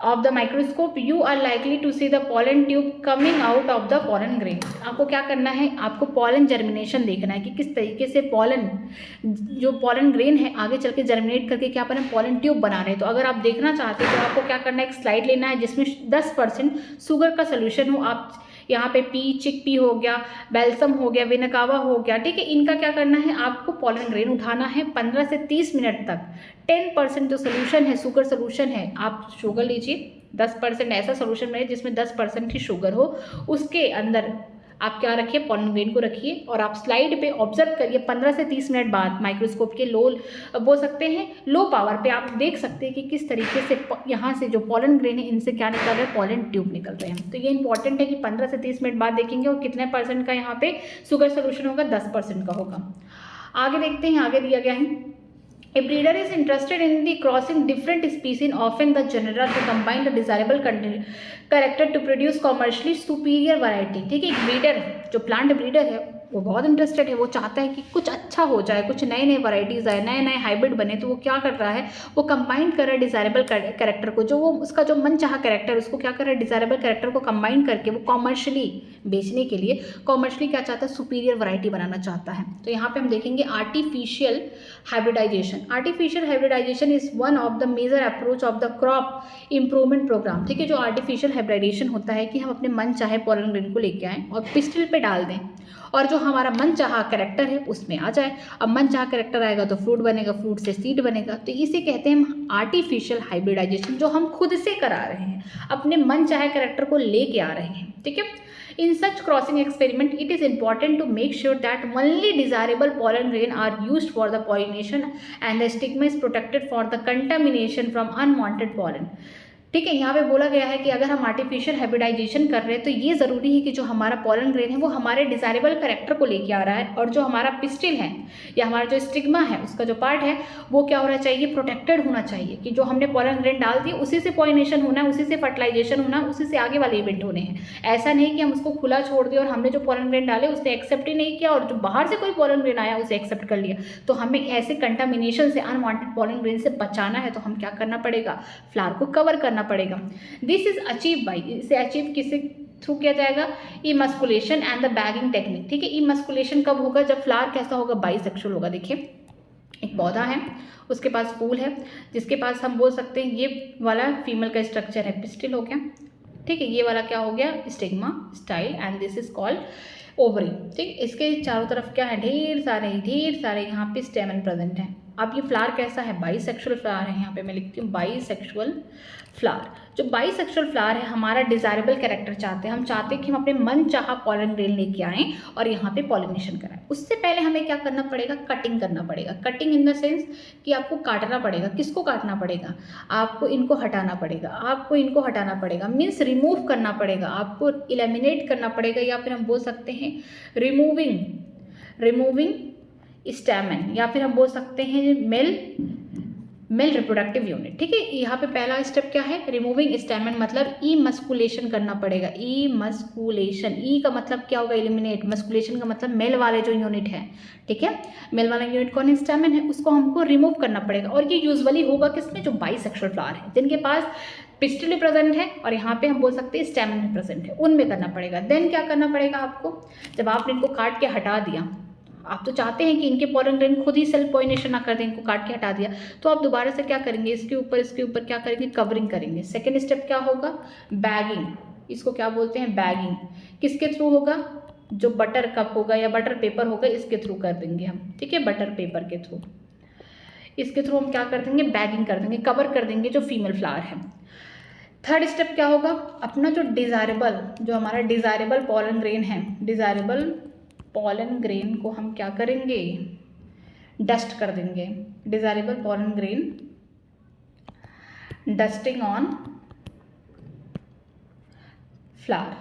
of the microscope you are likely to see the pollen tube coming out of the pollen grain. आपको क्या करना है, आपको pollen germination देखना है कि किस तरीके से पॉलन, जो पॉलन ग्रेन है आगे चल के जर्मिनेट करके क्या बना, पॉलन ट्यूब बना रहे हैं। तो अगर आप देखना चाहते हैं तो आपको क्या करना है, एक स्लाइड लेना है जिसमें 10% शुगर का सोल्यूशन हो। आप यहाँ पे पी, चिक पी हो गया, बेल्सम हो गया, विनकावा हो गया, ठीक है, इनका क्या करना है, आपको पॉलन ग्रेन उठाना है 15 से 30 मिनट तक। 10% जो सोल्यूशन है, शुगर सोल्यूशन है, आप शुगर लीजिए 10%, ऐसा सोल्यूशन में जिसमें 10% ही शुगर हो, उसके अंदर आप क्या रखिए, पॉलन ग्रेन को रखिए और आप स्लाइड पे ऑब्जर्व करिए। 15 से 30 मिनट बाद माइक्रोस्कोप के लो बोल सकते हैं लो पावर पे आप देख सकते हैं कि किस तरीके से यहाँ से जो पॉलन ग्रेन है इनसे क्या निकल रहा है, पॉलन ट्यूब निकल रहे हैं। तो ये इंपॉर्टेंट है कि 15 से 30 मिनट बाद देखेंगे और कितने % का यहाँ पे शुगर सोल्यूशन होगा, 10% का होगा। आगे देखते हैं, आगे दिया गया है, A breeder is interested in the crossing different species, often the genera, to combine the desirable character to produce commercially superior variety। ठीक है, एक ब्रीडर जो प्लांट ब्रीडर है वो बहुत इंटरेस्टेड है, वो चाहता है कि कुछ अच्छा हो जाए, कुछ नए नए वैरायटीज़ आए, नए नए हाइब्रिड बने। तो वो क्या कर रहा है, वो कंबाइन कर रहा है डिज़ायरेबल कैरेक्टर को, जो वो उसका जो मन चाहा कैरेक्टर, उसको क्या कर रहा है, डिज़ायरेबल कैरेक्टर को कंबाइन करके वो कॉमर्शियली बेचने के लिए, कॉमर्शियली क्या चाहता है, सुपीरियर वैरायटी बनाना चाहता है। तो यहाँ पे हम देखेंगे artificial hybridization. Artificial hybridization is one of the major approach of the crop improvement programme. ठीक है, जो आर्टिफिशियल हाइब्रिडाइजेशन होता है कि हम अपने मन चाहे पॉलन ग्रेन को लेके आएँ और पिस्टल पे डाल दें और जो हमारा मन चाहा कैरेक्टर है उसमें आ जाए। अब मन चाहा कैरेक्टर आएगा तो फ्रूट बनेगा, फ्रूट से सीड बनेगा। तो इसे कहते हैं हम आर्टिफिशियल हाइब्रिडाइजेशन, जो हम खुद से करा रहे हैं, अपने मन चाहे कैरेक्टर को लेके आ रहे हैं। ठीक है, in such crossing experiment it is important to make sure that only desirable pollen grain are used for the pollination and the stigma is protected for the contamination from unwanted pollen। ठीक है, यहाँ पे बोला गया है कि अगर हम आर्टिफिशियल हाइब्रिडाइजेशन कर रहे हैं तो ये ज़रूरी है कि जो हमारा पॉलन ग्रेन है वो हमारे डिज़ायरेबल कैरेक्टर को लेके आ रहा है, और जो हमारा पिस्टिल है या हमारा जो स्टिग्मा है उसका जो पार्ट है वो क्या होना चाहिए, प्रोटेक्टेड होना चाहिए। कि जो हमने पॉलन ग्रेन डाल दिया उसी से पॉलिनेशन होना है, उसी से फर्टिलाइजेशन होना है, उसी से आगे वाले इवेंट होने हैं। ऐसा नहीं कि हम उसको खुला छोड़ दिया और हमने जो पॉलन ग्रेन डाले उसने एक्सेप्ट ही नहीं किया और जो बाहर से कोई पॉलन ग्रेन आया उसे एक्सेप्ट कर लिया। तो हमें ऐसे कंटामिनेशन से, अनवांटेड पॉलन ग्रेन से बचाना है तो हम क्या करना पड़ेगा, फ्लावर को कवर करना पड़ेगा। दिस इज अचीव बाई, इसे अचीव किसे थ्रू किया जाएगा, इमस्कुलेशन एंड द बैगिंग टेक्निक। ठीक है, इमस्कुलेशन कब होगा, जब फ्लावर कैसा होगा, बाइसेक्सुअल होगा। देखिए एक पौधा है, उसके पास फूल है, जिसके पास हम बोल सकते हैं ये वाला फीमेल का स्ट्रक्चर है, पिस्टिल हो गया। ठीक है, ये वाला क्या हो गया, stigma style, and this is called ovary. ठीक, इसके चारों तरफ क्या है, ढेर सारे यहाँ पे स्टेमन प्रेजेंट है। अब ये फ्लावर कैसा है, बाइसेक्सुअल फ्लावर है। यहाँ पे मैं लिखती हूँ बाइसेक्सुअल फ्लावर। जो बाइसेक्सुअल फ्लावर है, हमारा डिज़ायरेबल कैरेक्टर चाहते हैं, हम चाहते हैं कि हम अपने मन चाहा पॉलन ग्रेन लेके आएँ और यहाँ पे पॉलिनेशन कराएं। उससे पहले हमें क्या करना पड़ेगा, कटिंग करना पड़ेगा। कटिंग इन द सेंस कि आपको काटना पड़ेगा। किसको काटना पड़ेगा, आपको इनको हटाना पड़ेगा, आपको इनको हटाना पड़ेगा, मीन्स रिमूव करना पड़ेगा, आपको एलिमिनेट करना पड़ेगा, या फिर हम बोल सकते हैं रिमूविंग स्टैमेन, या फिर हम बोल सकते हैं मेल रिप्रोडक्टिव यूनिट। ठीक है, यहाँ पे पहला स्टेप क्या है, रिमूविंग स्टैमेन, मतलब इमस्कुलेशन करना पड़ेगा। इमस्कुलेशन, ई का मतलब क्या होगा, एलिमिनेट, मस्कुलेशन का मतलब मेल वाले जो यूनिट है। ठीक है, मेल वाला यूनिट कौन है, स्टैमेन है, उसको हमको रिमूव करना पड़ेगा। और ये यूजुअली होगा किसमें, जो बाइसेक्सुअल फ्लावर है, जिनके पास पिस्टिल प्रेजेंट है और यहाँ पे हम बोल सकते हैं स्टैमेन प्रेजेंट है, उनमें करना पड़ेगा। देन क्या करना पड़ेगा आपको, जब आपने इनको काट के हटा दिया, आप तो चाहते हैं कि इनके पॉलन ग्रेन खुद ही सेल्फ पॉलिनेशन ना कर दें, इनको काट के हटा दिया, तो आप दोबारा से क्या करेंगे, इसके ऊपर क्या करेंगे, कवरिंग करेंगे। सेकेंड स्टेप क्या होगा, बैगिंग, इसको क्या बोलते हैं, बैगिंग। किसके थ्रू होगा, जो बटर कप होगा या बटर पेपर होगा, इसके थ्रू कर देंगे हम। ठीक है, बटर पेपर के थ्रू, इसके थ्रू हम क्या कर देंगे, बैगिंग कर देंगे, कवर कर देंगे जो फीमेल फ्लावर है। थर्ड स्टेप क्या होगा, अपना जो हमारा डिज़ायरेबल पॉलन ग्रेन है, डिज़ायरेबल पॉलन ग्रेन को हम क्या करेंगे, डस्ट कर देंगे। Desirable pollen grain dusting on flower.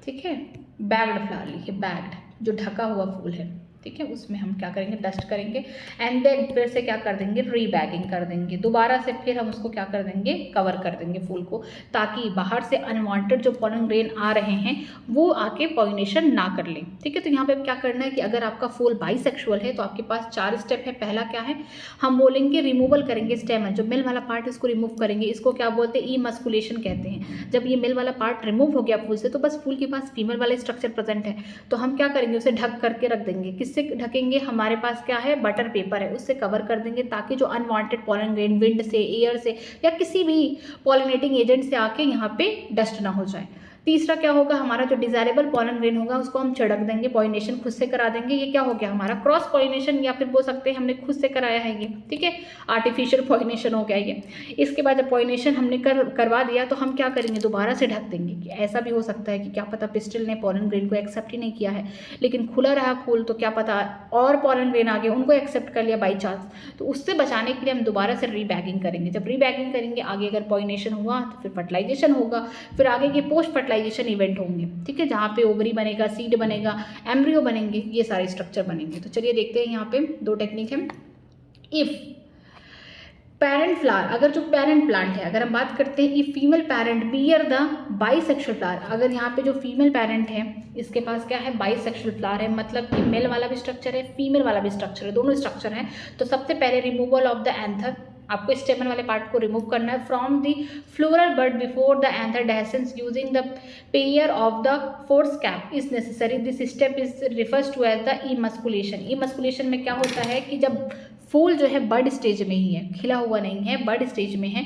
ठीक है, बैग्ड फ्लावर लिखिए, बैग्ड, जो ढका हुआ फूल है। ठीक है, उसमें हम क्या करेंगे, डस्ट करेंगे एंड देन फिर से क्या कर देंगे, रीबैगिंग कर देंगे, दोबारा से फिर हम उसको क्या कर देंगे, कवर कर देंगे फूल को, ताकि बाहर से अनवांटेड जो पॉलन ग्रेन आ रहे हैं वो आके पॉलिनेशन ना कर लें। ठीक है, तो यहाँ पे क्या करना है कि अगर आपका फूल बाइसेक्सुअल है तो आपके पास 4 स्टेप है। पहला क्या है, हम बोलेंगे रिमूवल करेंगे स्टेमन, जो मिल वाला पार्ट इसको रिमूव करेंगे, इसको क्या बोलते हैं, इमस्कुलेशन कहते हैं। जब ये मिल वाला पार्ट रिमूव हो गया फूल से तो बस फूल के पास फीमेल वाला स्ट्रक्चर प्रेजेंट है, तो हम क्या करेंगे, उसे ढक करके रख देंगे। किससे ढकेंगे, हमारे पास क्या है, बटर पेपर है, उससे कवर कर देंगे, ताकि जो अनवांटेड पॉलन ग्रेन विंड से, एयर से या किसी भी पॉलिनेटिंग एजेंट से आके यहाँ पे डस्ट ना हो जाए। तीसरा क्या होगा, हमारा जो डिजायरेबल पॉलन ग्रेन होगा उसको हम छिड़क देंगे, पॉलिनेशन खुद से करा देंगे। ये क्या हो गया, हमारा क्रॉस पॉलिनेशन, या फिर बोल सकते हैं हमने खुद से कराया है ये। ठीक है, आर्टिफिशियल पॉलिनेशन हो गया ये। इसके बाद जब पॉलिनेशन हमने करवा दिया तो हम क्या करेंगे, दोबारा से ढक देंगे। कि ऐसा भी हो सकता है कि क्या पता पिस्टिल ने पॉलन ग्रेन को एक्सेप्ट ही नहीं किया है, लेकिन खुला रहा फूल, तो क्या पता और पॉलन ग्रेन आ गए, उनको एक्सेप्ट कर लिया बाई चांस, तो उससे बचाने के लिए हम दोबारा से रीबैगिंग करेंगे। जब रीबैगिंग करेंगे, आगे अगर पॉलिनेशन हुआ तो फिर फर्टिलाइजेशन होगा, फिर आगे के पोस्ट फर्टिलाइजेशन इवेंट होंगे। ठीक है, जहाँ पे ओवरी बनेगा, सीड बनेगा, एम्ब्रियो बनेंगे, ये सारे स्ट्रक्चर बनेंगे। तो चलिए देखते हैं, यहाँ पे 2 टेक्निक है। इफ पेरेंट फ्लावर, अगर जो पेरेंट प्लांट है, अगर हम बात करते हैं, if female parent bear the bisexual flower, अगर यहाँ पे जो फीमेल पेरेंट है इसके पास क्या है, बाइसेक्सुअल फ्लावर है, मतलब कि मेल वाला भी स्ट्रक्चर है, फीमेल वाला भी स्ट्रक्चर है, दोनों स्ट्रक्चर है। तो सबसे पहले रिमूवल ऑफ द एंथर, आपको स्टेमन वाले पार्ट को रिमूव करना है from the floral bud before the anther dehisce using the pair of the forceps is necessary. This step is refers to as the emasculation. Emasculation में क्या होता है कि जब फूल जो है बड स्टेज में ही है, खिला हुआ नहीं है, बड स्टेज में है,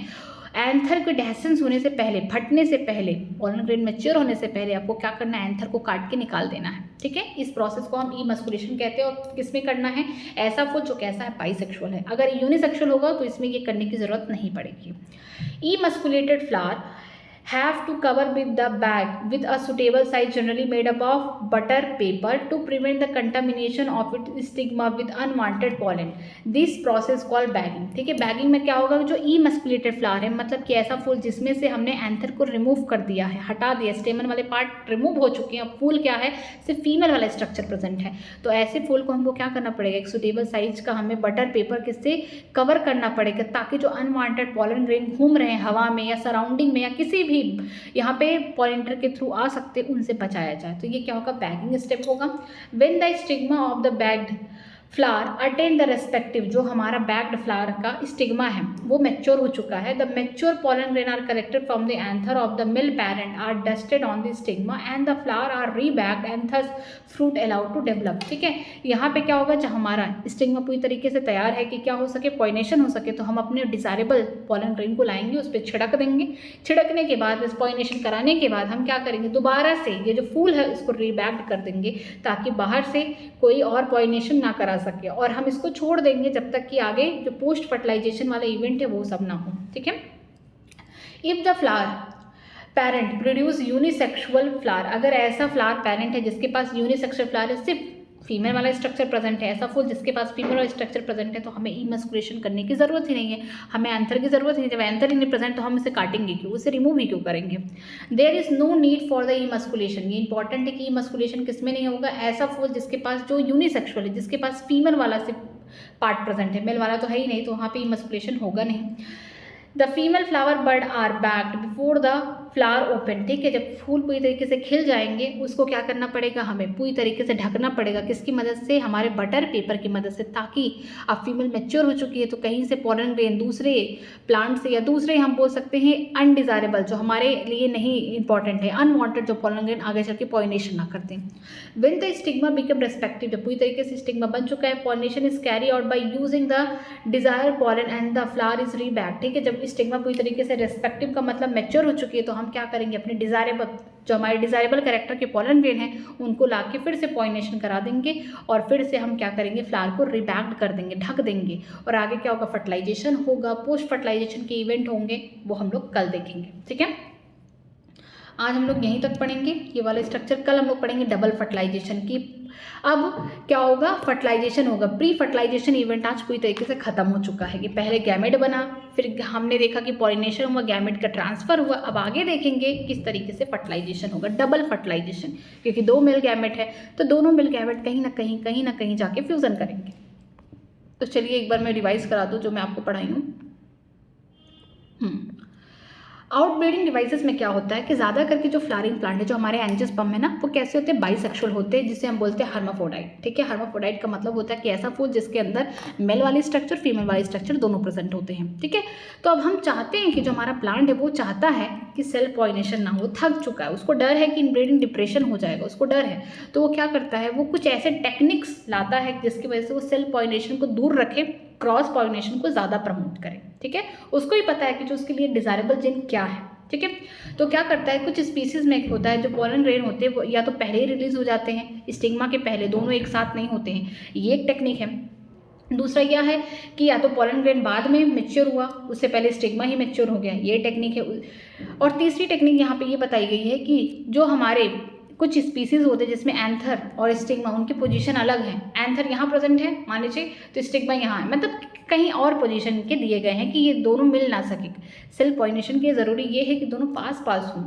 एंथर के डेसेंस होने से पहले, फटने से पहले, पॉलन ग्रेन मैच्योर होने से पहले आपको क्या करना है, एंथर को काट के निकाल देना है। ठीक है, इस प्रोसेस को हम इमस्कुलेशन कहते हैं। और किस में करना है, ऐसा फूल जो कैसा है, बाइसेक्सुअल है। अगर यूनिसेक्सुअल होगा तो इसमें ये करने की जरूरत नहीं पड़ेगी। इमस्कुलेटेड flower have to cover with the bag with a suitable size generally made up of butter paper to prevent the contamination of its stigma with unwanted pollen. This process called bagging. ठीक है, bagging में क्या होगा, जो इमस्कुलेटेड flower है, मतलब कि ऐसा फूल जिसमें से हमने एंथर को रिमूव कर दिया है, हटा दिया, स्टेमन वाले पार्ट रिमूव हो चुके हैं, अब फूल क्या है, सिर्फ फीमेल वाला स्ट्रक्चर प्रेजेंट है। तो ऐसे फूल को हमको क्या करना पड़ेगा, एक सुटेबल साइज का हमें बटर पेपर किससे कवर करना पड़ेगा, ताकि जो अनवांटेड पॉलन ग्रेन घूम रहे हैं हवा में या सराउंडिंग में या किसी भी यहाँ पे पॉलिनेटर के थ्रू आ सकते, उनसे बचाया जाए। तो ये क्या होगा, बैगिंग स्टेप होगा। When the stigma of the bagged flower attain the respective, जो हमारा बैग्ड फ्लावर का स्टिग्मा है वो मैच्योर हो चुका है, the mature pollen grain are collected from the anther of the male parent are dusted on the stigma and the flower are rebagged and thus fruit allowed to develop. ठीक है, यहाँ पे क्या होगा, जब हमारा स्टिग्मा पूरी तरीके से तैयार है कि क्या हो सके, पॉलिनेशन हो सके, तो हम अपने डिजायरेबल पॉलन ग्रेन को लाएंगे, उस पर छिड़क देंगे। छिड़कने के बाद, पॉलिनेशन कराने के बाद हम क्या करेंगे, दोबारा से ये जो फूल है इसको रीबैग्ड कर देंगे, ताकि बाहर से कोई और पॉलिनेशन ना करा सके, और हम इसको छोड़ देंगे जब तक कि आगे जो पोस्ट फर्टिलाइजेशन वाला इवेंट है वो सब ना हो। ठीक है, if the flower parent produce unisexual flower, अगर ऐसा फ्लावर पेरेंट है जिसके पास यूनिसेक्सुअल फ्लावर है, सिर्फ फीमेल वाला स्ट्रक्चर प्रेजेंट है, ऐसा फूल जिसके पास फीमेल वाला स्ट्रक्चर प्रेजेंट है, तो हमें इमस्कुलेशन करने की जरूरत ही नहीं है, हमें एंथर की जरूरत नहीं है। जब एंथर ही नहीं प्रेजेंट तो हम इसे काटेंगे क्यों, उसे रिमूव ही क्यों करेंगे। There is no need for the emasculation. ये इंपॉर्टेंट है कि इमस्कुलेशन किस में नहीं होगा, ऐसा फूल जिसके पास जो यूनिसेक्सुअल है, जिसके पास फीमेल वाला से पार्ट प्रेजेंट है, मेल वाला तो है ही नहीं, तो वहाँ पे इमस्कुलेशन होगा नहीं। The female flower bud are bagged before the flower open. ठीक है, जब फूल पूरी तरीके से खिल जाएंगे उसको क्या करना पड़ेगा, हमें पूरी तरीके से ढकना पड़ेगा, किसकी मदद से, हमारे बटर पेपर की मदद से, ताकि अब फीमेल मैच्योर हो चुकी है तो कहीं से पॉलन ग्रेन दूसरे प्लांट से या दूसरे हम बोल सकते हैं अनडिजायरेबल, जो हमारे लिए नहीं इंपॉर्टेंट है, अनवांटेड जो पॉलन ग्रेन आगे चल के पॉलिनेशन ना करते हैं। When the stigma become receptive, जब पूरी तरीके से स्टिग्मा बन चुका है, pollination is carry out by using the desire pollen and the flower is rebagged. ठीक है, जब स्टिग्मा पूरी तरीके से रेस्पेक्टिव का मतलब मैच्योर हो चुकी है, तो हम क्या करेंगे, अपने डिजायरेबल, जो हमारे डिजायरेबल कैरेक्टर के पॉलन ग्रेन है उनको लाके फिर से पॉलिनेशन करा देंगे, और फिर से हम क्या करेंगे, फ्लावर को रिबैग्ड कर देंगे, ढक देंगे, और आगे क्या होगा, फर्टिलाइजेशन होगा, पोस्ट फर्टिलाइजेशन के इवेंट होंगे, वो हम लोग कल देखेंगे। ठीक है, आज हम लोग यहीं तक पढ़ेंगे ये वाला स्ट्रक्चर। कल हम लोग पढ़ेंगे डबल फर्टिलाइजेशन की अब क्या होगा, फर्टिलाइजेशन होगा। प्री फर्टिलाइजेशन इवेंट आज पूरी तरीके से खत्म हो चुका है कि पहले गैमेट बना, फिर हमने देखा कि पॉलिनेशन हुआ, गैमेट का ट्रांसफर हुआ। अब आगे देखेंगे किस तरीके से फर्टिलाइजेशन होगा, डबल फर्टिलाइजेशन, क्योंकि 2 मेल गैमेट है तो दोनों मेल गैमेट कहीं ना कहीं जाके फ्यूजन करेंगे। तो चलिए एक बार मैं रिवाइज करा दूँ जो मैं आपको पढ़ाई हूँ। आउटब्रीडिंग डिवाइसेस में क्या होता है कि ज़्यादा करके जो फ्लावरिंग प्लांट है, जो हमारे एंजियोस्पर्म है ना, वो कैसे होते हैं, बाइसेक्सुअल होते हैं, जिसे हम बोलते हैं हर्माफ्रोडाइट। ठीक है, हर्माफ्रोडाइट का मतलब होता है कि ऐसा फूल जिसके अंदर मेल वाली स्ट्रक्चर, फीमेल वाली स्ट्रक्चर दोनों प्रेजेंट होते हैं। ठीक है, तो अब हम चाहते हैं कि जो हमारा प्लांट है वो चाहता है कि सेल्फ पॉलिनेशन ना हो, थक चुका है, उसको डर है कि इनब्रीडिंग डिप्रेशन हो जाएगा, उसको डर है, तो वो क्या करता है, वो कुछ ऐसे टेक्निक्स लाता है जिसकी वजह से वो सेल्फ पॉलिनेशन को दूर रखे, क्रॉस पॉलिनेशन को ज़्यादा प्रमोट करें। ठीक है, उसको ही पता है कि जो उसके लिए डिजायरेबल जीन क्या है। ठीक है, तो क्या करता है, कुछ स्पीसीज में होता है जो पोलन ग्रेन होते हैं वो या तो पहले ही रिलीज हो जाते हैं, स्टिग्मा के पहले, दोनों एक साथ नहीं होते हैं, ये एक टेक्निक है। दूसरा क्या है कि या तो पोलन ग्रेन बाद में मैच्योर हुआ, उससे पहले स्टिग्मा ही मैच्योर हो गया, ये टेक्निक है। और तीसरी टेक्निक यहाँ पे ये बताई गई है कि जो हमारे कुछ स्पीसीज होते हैं जिसमें एंथर और स्टिग्मा, उनकी पोजीशन अलग है। एंथर यहाँ प्रेजेंट है मान लीजिए, तो स्टिग्मा यहाँ है, मतलब कहीं और पोजीशन के दिए गए हैं कि ये दोनों मिल ना सके। सेल्फ पॉलिनेशन के ज़रूरी ये है कि दोनों पास पास हों,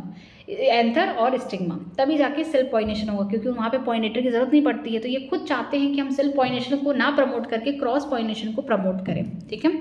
एंथर और स्टिग्मा, तभी जाके सेल्फ पॉलिनेशन होगा, क्योंकि वहाँ पे पॉलिनेटर की ज़रूरत नहीं पड़ती है। तो ये खुद चाहते हैं कि हम सेल्फ पॉलिनेशन को ना प्रमोट करके क्रॉस पॉलिनेशन को प्रमोट करें। ठीक है,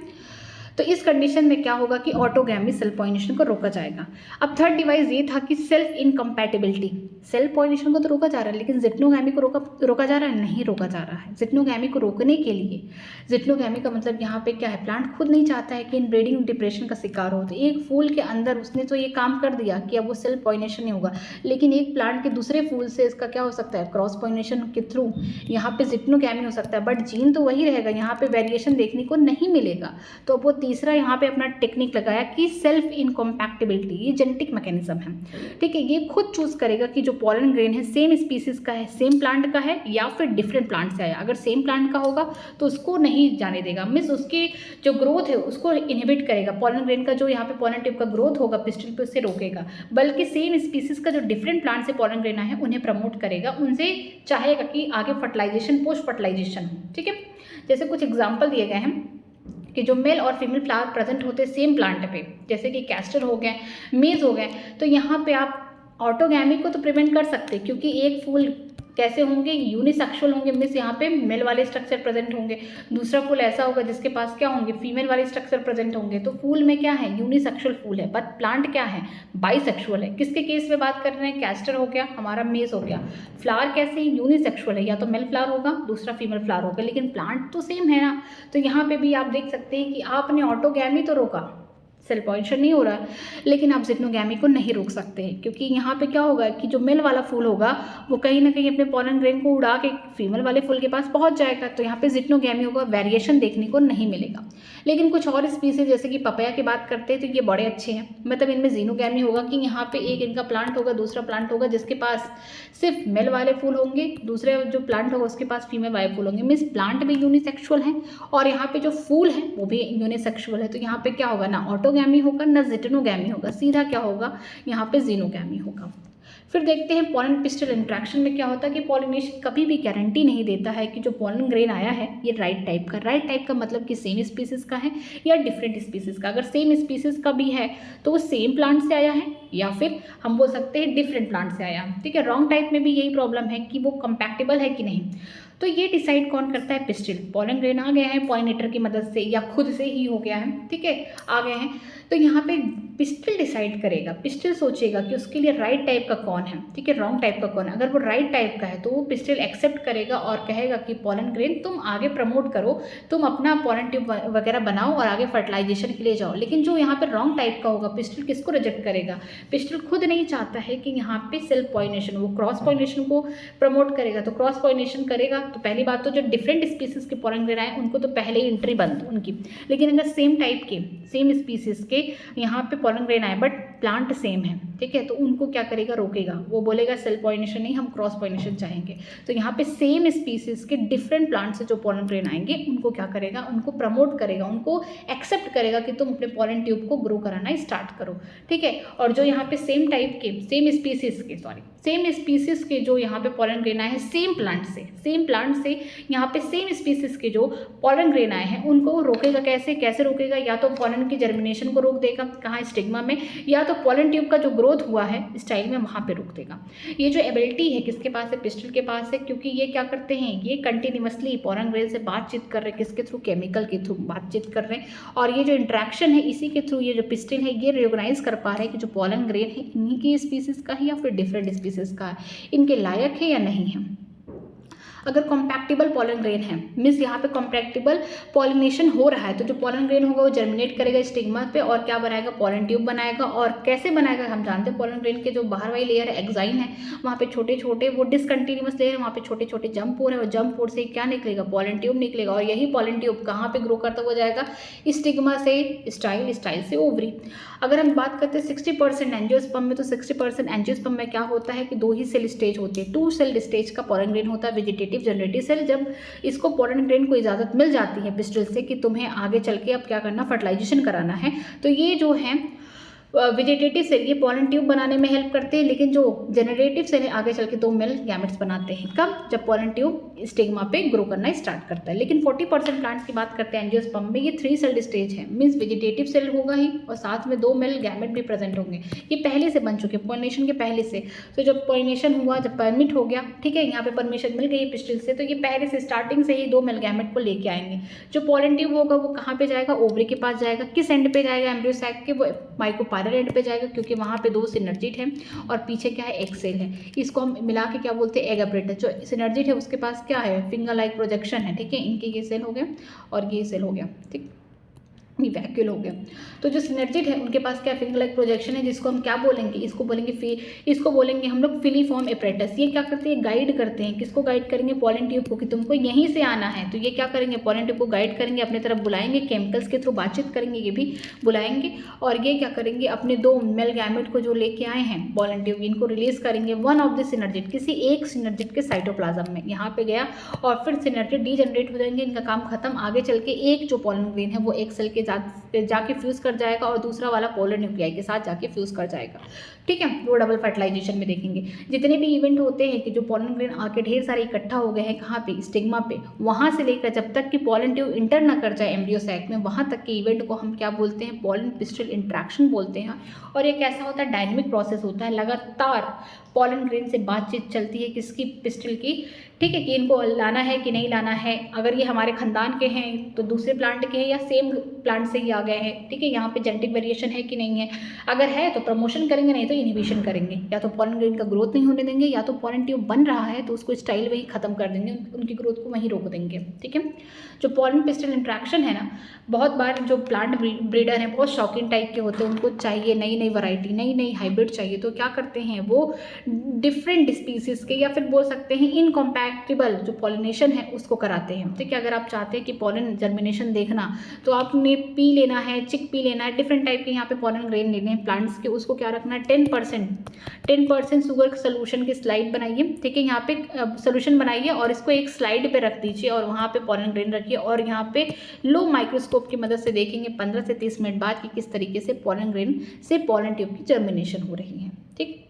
तो इस कंडीशन में क्या होगा कि ऑटोगैमी सेल्फ पॉलिनेशन को रोका जाएगा। अब थर्ड डिवाइस ये था कि सेल्फ इनकम्पैटिबिलिटी, सेल्फ पॉलिनेशन को तो रोका जा रहा है, लेकिन जिटनोगैमी को रोका जा रहा है, नहीं रोका जा रहा है। जिटनोगैमी को रोकने के लिए, जिटनोगैमी का मतलब यहाँ पे क्या है, प्लांट खुद नहीं चाहता है कि इनब्रीडिंग डिप्रेशन का शिकार हो। तो एक फूल के अंदर उसने तो ये काम कर दिया कि अब वो सेल्फ पॉलिनेशन नहीं होगा, लेकिन एक प्लांट के दूसरे फूल से इसका क्या हो सकता है, क्रॉस पॉलिनेशन के थ्रू यहाँ पे जिटनोगैमी हो सकता है, बट जीन तो वही रहेगा, यहाँ पे वेरिएशन देखने को नहीं मिलेगा। तो वो तीसरा यहाँ पे अपना टेक्निक लगाया कि सेल्फ इनकम्पैटिबिलिटी, ये जेनेटिक मैकेनिज्म है। ठीक है, ये खुद चूज करेगा कि जो पॉलन ग्रेन है सेम स्पीसीज का है, सेम प्लांट का है, या फिर डिफरेंट प्लांट से आया। अगर सेम प्लांट का होगा तो उसको नहीं जाने देगा, मीन्स उसकी जो ग्रोथ है उसको इनहिबिट करेगा। पॉलन ग्रेन का जो यहाँ पे पॉलन ट्यूब का ग्रोथ होगा पिस्टिल पे, उससे रोकेगा, बल्कि सेम स्पीसीज का जो डिफरेंट प्लांट से पॉलन ग्रेन है उन्हें प्रमोट करेगा, उनसे चाहेगा कि आगे फर्टिलाइजेशन, पोस्ट फर्टिलाइजेशन हो। ठीक है, जैसे कुछ एग्जाम्पल दिए गए हैं कि जो मेल और फीमेल फ्लावर प्रेजेंट होते हैं सेम प्लांट पे, जैसे कि कैस्टर हो गए, मेज हो गए, तो यहाँ पे आप ऑटोगैमी को तो प्रिवेंट कर सकते हैं, क्योंकि एक फूल कैसे होंगे, यूनिसेक्सुअल होंगे, मीन्स यहाँ पे मेल वाले स्ट्रक्चर प्रेजेंट होंगे। दूसरा फूल ऐसा होगा जिसके पास क्या होंगे, फीमेल वाले स्ट्रक्चर प्रेजेंट होंगे। तो फूल में क्या है, यूनिसेक्सुअल फूल है, बट प्लांट क्या है, बाइसेक्सुअल है। किसके केस में बात कर रहे हैं, कैस्टर हो गया, हमारा मेज हो गया। फ्लावर कैसे है, यूनिसेक्सुअल है, या तो मेल फ्लावर होगा, दूसरा फीमेल फ्लावर होगा, लेकिन प्लांट तो सेम है ना। तो यहाँ पे भी आप देख सकते हैं कि आपने ऑटोगैमी तो रोका, सेल्फ पॉलिनेशन नहीं हो रहा है, लेकिन आप जिटनोगैमी को नहीं रोक सकते हैं, क्योंकि यहाँ पे क्या होगा कि जो मेल वाला फूल होगा वो कहीं ना कहीं अपने पॉलन ग्रेन को उड़ा के फीमेल वाले फूल के पास पहुँच जाएगा, तो यहाँ पे जिटनोगैमी होगा, वेरिएशन देखने को नहीं मिलेगा। लेकिन कुछ और स्पीसीज जैसे कि पपाया की बात करते हैं तो ये बड़े अच्छे हैं, मतलब इनमें जीनोगैमी होगा कि यहाँ पे एक इनका प्लांट होगा, दूसरा प्लांट होगा जिसके पास सिर्फ मेल वाले फूल होंगे, दूसरे जो प्लांट होगा उसके पास फीमेल वाले फूल होंगे, मीन्स प्लांट भी यूनिसेक्सुअल हैं और यहाँ पे जो फूल है वो भी यूनिसेक्सुअल है। तो यहाँ पे क्या होगा, ना ऑटोगैमी होगा ना जिटनोगैमी होगा, सीधा क्या होगा, यहाँ पे जीनोगैमी होगा। फिर देखते हैं पॉलन पिस्टल इंट्रैक्शन में क्या होता है कि पॉलिनेशन कभी भी गारंटी नहीं देता है कि जो पॉलन ग्रेन आया है ये राइट टाइप का मतलब कि सेम स्पीसीज का है या डिफरेंट स्पीसीज का। अगर सेम स्पीसीज का भी है तो वो सेम प्लांट से आया है, या फिर हम बोल सकते हैं डिफरेंट प्लांट से आया। ठीक है, रॉन्ग टाइप में भी यही प्रॉब्लम है कि वो कंपैक्टेबल है कि नहीं। तो ये डिसाइड कौन करता है, पिस्टिल। पॉलन ग्रेन आ गए हैं पॉलिनेटर की मदद से या खुद से ही हो गया है, ठीक है, आ गए हैं, तो यहाँ पे पिस्टिल डिसाइड करेगा, पिस्टिल सोचेगा कि उसके लिए राइट टाइप का कौन है, ठीक है, रॉन्ग टाइप का कौन है। अगर वो राइट टाइप का है तो वो पिस्टिल एक्सेप्ट करेगा और कहेगा कि पॉलन ग्रेन तुम आगे प्रमोट करो, तुम अपना पॉलन ट्यूब वगैरह बनाओ और आगे फर्टिलाइजेशन के लिए जाओ। लेकिन जो यहाँ पे रॉन्ग टाइप का होगा, पिस्टिल किसको रिजेक्ट करेगा, पिस्टिल खुद नहीं चाहता है कि यहाँ पे सेल्फ पॉलिनेशन, वो क्रॉस पॉलिनेशन को प्रमोट करेगा। तो क्रॉस पॉलिनेशन करेगा तो पहली बात तो जो डिफरेंट स्पीसीज के पॉलन ग्रेन आए उनको तो पहले ही एंट्री बंद उनकी। लेकिन अगर सेम टाइप के, सेम स्पीसीज के यहाँ पे पॉलन ग्रेन आए बट प्लांट सेम है, ठीक है, तो उनको क्या करेगा, रोकेगा। वो बोलेगा सेल्फ पॉलिनेशन नहीं, हम क्रॉस पॉलिनेशन चाहेंगे। तो यहाँ पे सेम स्पीसीज के डिफरेंट प्लांट से जो पॉलन ग्रेन आएंगे उनको क्या करेगा, उनको प्रमोट करेगा, उनको एक्सेप्ट करेगा कि तुम अपने पॉलन ट्यूब को ग्रो कराना स्टार्ट करो, ठीक है। और जो यहाँ पे सेम टाइप के, सेम सेम स्पीसीज के जो यहाँ पे पॉलन ग्रेन आए हैं सेम प्लांट से यहाँ पे सेम स्पीसीज के जो पॉलन ग्रेन आए हैं उनको रोकेगा कैसे रोकेगा, या तो पॉलन की जर्मिनेशन को रोक देगा कहाँ स्टिग्मा में, या तो पॉलन ट्यूब का जो ग्रोथ हुआ है स्टाइल में वहाँ पे रोक देगा। ये जो एबिलिटी है किसके पास है, पिस्टिल के पास है, क्योंकि ये क्या करते हैं, ये कंटिन्यूसली पॉलन ग्रेन से बातचीत कर रहे हैं, किसके थ्रू, केमिकल के थ्रू बातचीत कर रहे हैं, और ये जो इंट्रैक्शन है इसी के थ्रू ये जो पिस्टिल है ये रिकॉग्नाइज कर पा रहे हैं कि जो पॉलन ग्रेन है इन्हीं की स्पीसीज का है या फिर डिफरेंट स्पीसीज का है, इनके लायक है या नहीं है। अगर कॉम्पैक्टिबल पॉलन ग्रेन है, मीन्स यहाँ पे कॉम्पैक्टिबल पॉलिनेशन हो रहा है, तो जो पॉलन ग्रेन होगा वो जर्मिनेट करेगा स्टिग्मा पे और क्या बनाएगा, पॉलन ट्यूब बनाएगा। और कैसे बनाएगा हम जानते हैं, पॉलन ग्रेन के जो बाहर वाली लेयर है एक्साइन है, वहाँ पे छोटे छोटे वो डिसकंटिन्यूअस लेयर है, वहाँ पे छोटे छोटे जंप पोर है, और जंप पोर से क्या निकलेगा, पॉलन ट्यूब निकलेगा। और यही पॉलन ट्यूब कहाँ पे ग्रो करता हुआ जाएगा, स्टिग्मा से स्टाइल, स्टाइल से ओवरी। अगर हम बात करते हैं 60% एंजियोस्पर्म में, तो 60% एंजियोस्पर्म में क्या होता है कि 2 ही सेल स्टेज होती है, 2 सेल स्टेज का पॉलन ग्रेन होता है, वेजिटेटिव जनरेटिव सेल। जब इसको पॉलन ग्रेन को इजाज़त मिल जाती है पिस्टिल से कि तुम्हें आगे चल के अब क्या करना, फर्टिलाइजेशन कराना है, तो ये जो है वेजिटेटिव सेल ये पॉलन ट्यूब बनाने में हेल्प करते हैं, लेकिन जो जनरेटिव सेल है आगे चल के 2 मेल गैमेट्स बनाते हैं। कब, जब पॉलन ट्यूब स्टिग्मा पे ग्रो करना स्टार्ट करता है। लेकिन 40% प्लांट्स की बात करते हैं एंजियोस्पर्म में, ये 3 सेल्ड स्टेज है, मीन्स वेजिटेटिव सेल होगा ही और साथ में 2 मेल गैमेट भी प्रेजेंट होंगे। ये पहले से बन चुके पॉलिनेशन के पहले से। तो जब पॉलिनेशन हुआ, जब परमिट हो गया, ठीक है, यहाँ पे परमिशन मिल गई पिस्टिल से, तो ये पहले से स्टार्टिंग से ही 2 मेल गैमेट को लेके आएंगे। जो पॉलन ट्यूब होगा वो कहाँ पे जाएगा, ओवरी के पास जाएगा। किस एंड पे जाएगा, एम्ब्रियो सैक के वो माइक्रोपायलर एंड पे जाएगा, क्योंकि वहाँ पे 2 सिनर्जिड है और पीछे क्या है, एक सेल है। इसको हम मिला के क्या बोलते हैं, एग अपरेटर। जो सिनर्जिड है उसके पास क्या है, फिंगर लाइक प्रोजेक्शन है, ठीक है, इनके ये सेल हो गए और ये सेल हो गया, ठीक, ये वैक्यूल हो गया। तो जो सिनर्जिड है उनके पास क्या फिंगर लाइक प्रोजेक्शन है, जिसको हम क्या बोलेंगे, इसको बोलेंगे हम लोग फिलीफॉर्म एपरेटस। ये क्या करते हैं, गाइड करते हैं, किसको गाइड करेंगे, पॉलन ट्यूब को, कि तुमको यहीं से आना है। तो ये क्या करेंगे, पॉलन ट्यूब को गाइड करेंगे, अपनी तरफ बुलाएंगे, केमिकल्स के थ्रू बातचीत करेंगे, ये भी बुलाएंगे, और ये क्या करेंगे, अपने 2 मेल गैमेट को जो लेके आए हैं पॉलन ट्यूब, इनको रिलीज करेंगे वन ऑफ द सिनर्जिड, किसी एक सिनर्जिड के साइटोप्लाज्म में, यहाँ पे गया, और फिर सिनर्जिड डीजनरेट हो जाएंगे, इनका काम खत्म। आगे चल के एक जो पॉलन ग्रेन है वो एक सेल के जाके फ्यूज कर जाएगा और दूसरा वाला पोलर न्यूक्लियाई के साथ जाके फ्यूज कर जाएगा, ठीक है। वो डबल फर्टिलाइजेशन में देखेंगे। जितने भी इवेंट होते हैं कि जो पॉलन ग्रेन आके ढेर सारे इकट्ठा हो गए हैं कहाँ पे, स्टिग्मा पे, वहाँ से लेकर जब तक कि पॉलन ट्यूब इंटर ना कर जाए एम्ब्रियो सैक में, वहाँ तक के इवेंट को हम क्या बोलते हैं, पॉलन पिस्टिल इंट्रैक्शन बोलते हैं। और ये कैसा होता है, डायनेमिक प्रोसेस होता है, लगातार पॉलन ग्रेन से बातचीत चलती है किसकी, पिस्टिल की, ठीक है, कि इनको लाना है कि नहीं लाना है। अगर ये हमारे खानदान के हैं तो दूसरे प्लांट के हैं या सेम प्लांट से ही आ गए हैं, ठीक है, यहाँ पे जेनेटिक वेरिएशन है कि नहीं है। अगर है तो प्रमोशन करेंगे, नहीं तो इनहिबिशन करेंगे, या तो पॉलन ग्रेन का ग्रोथ नहीं होने देंगे, या तो पॉलन ट्यूब बन रहा है तो उसको स्टाइल वही खत्म कर देंगे, उनकी ग्रोथ को वहीं रोक देंगे, ठीक है। जो पॉलन पिस्टिल इंट्रैक्शन है ना, बहुत बार जो प्लांट ब्रीडर हैं बहुत शौकीन टाइप के होते हैं, उनको चाहिए नई नई वैरायटी, नई नई हाइब्रिड चाहिए, तो क्या करते हैं वो डिफरेंट स्पीसीज के, या फिर बोल सकते हैं इनकॉम्पैक्टिबल जो पॉलिनेशन है उसको कराते हैं, ठीक है। अगर आप चाहते हैं कि पॉलन जर्मिनेशन देखना, तो आपने पी लेना है, चिक पी लेना है, डिफरेंट टाइप के यहाँ पे पॉलन ग्रेन लेने हैं प्लांट्स के, उसको क्या रखना है, 10% शुगर सोल्यूशन की स्लाइड बनाइए, ठीक है, यहाँ पे सोल्यूशन बनाइए और इसको एक स्लाइड पे रख दीजिए और वहाँ पे पॉलन ग्रेन रखिए, और यहाँ पे लो माइक्रोस्कोप की मदद से देखेंगे 15 से 30 मिनट बाद कि किस तरीके से पॉलन ग्रेन से पॉलन ट्यूब की जर्मिनेशन हो रही है, ठीक।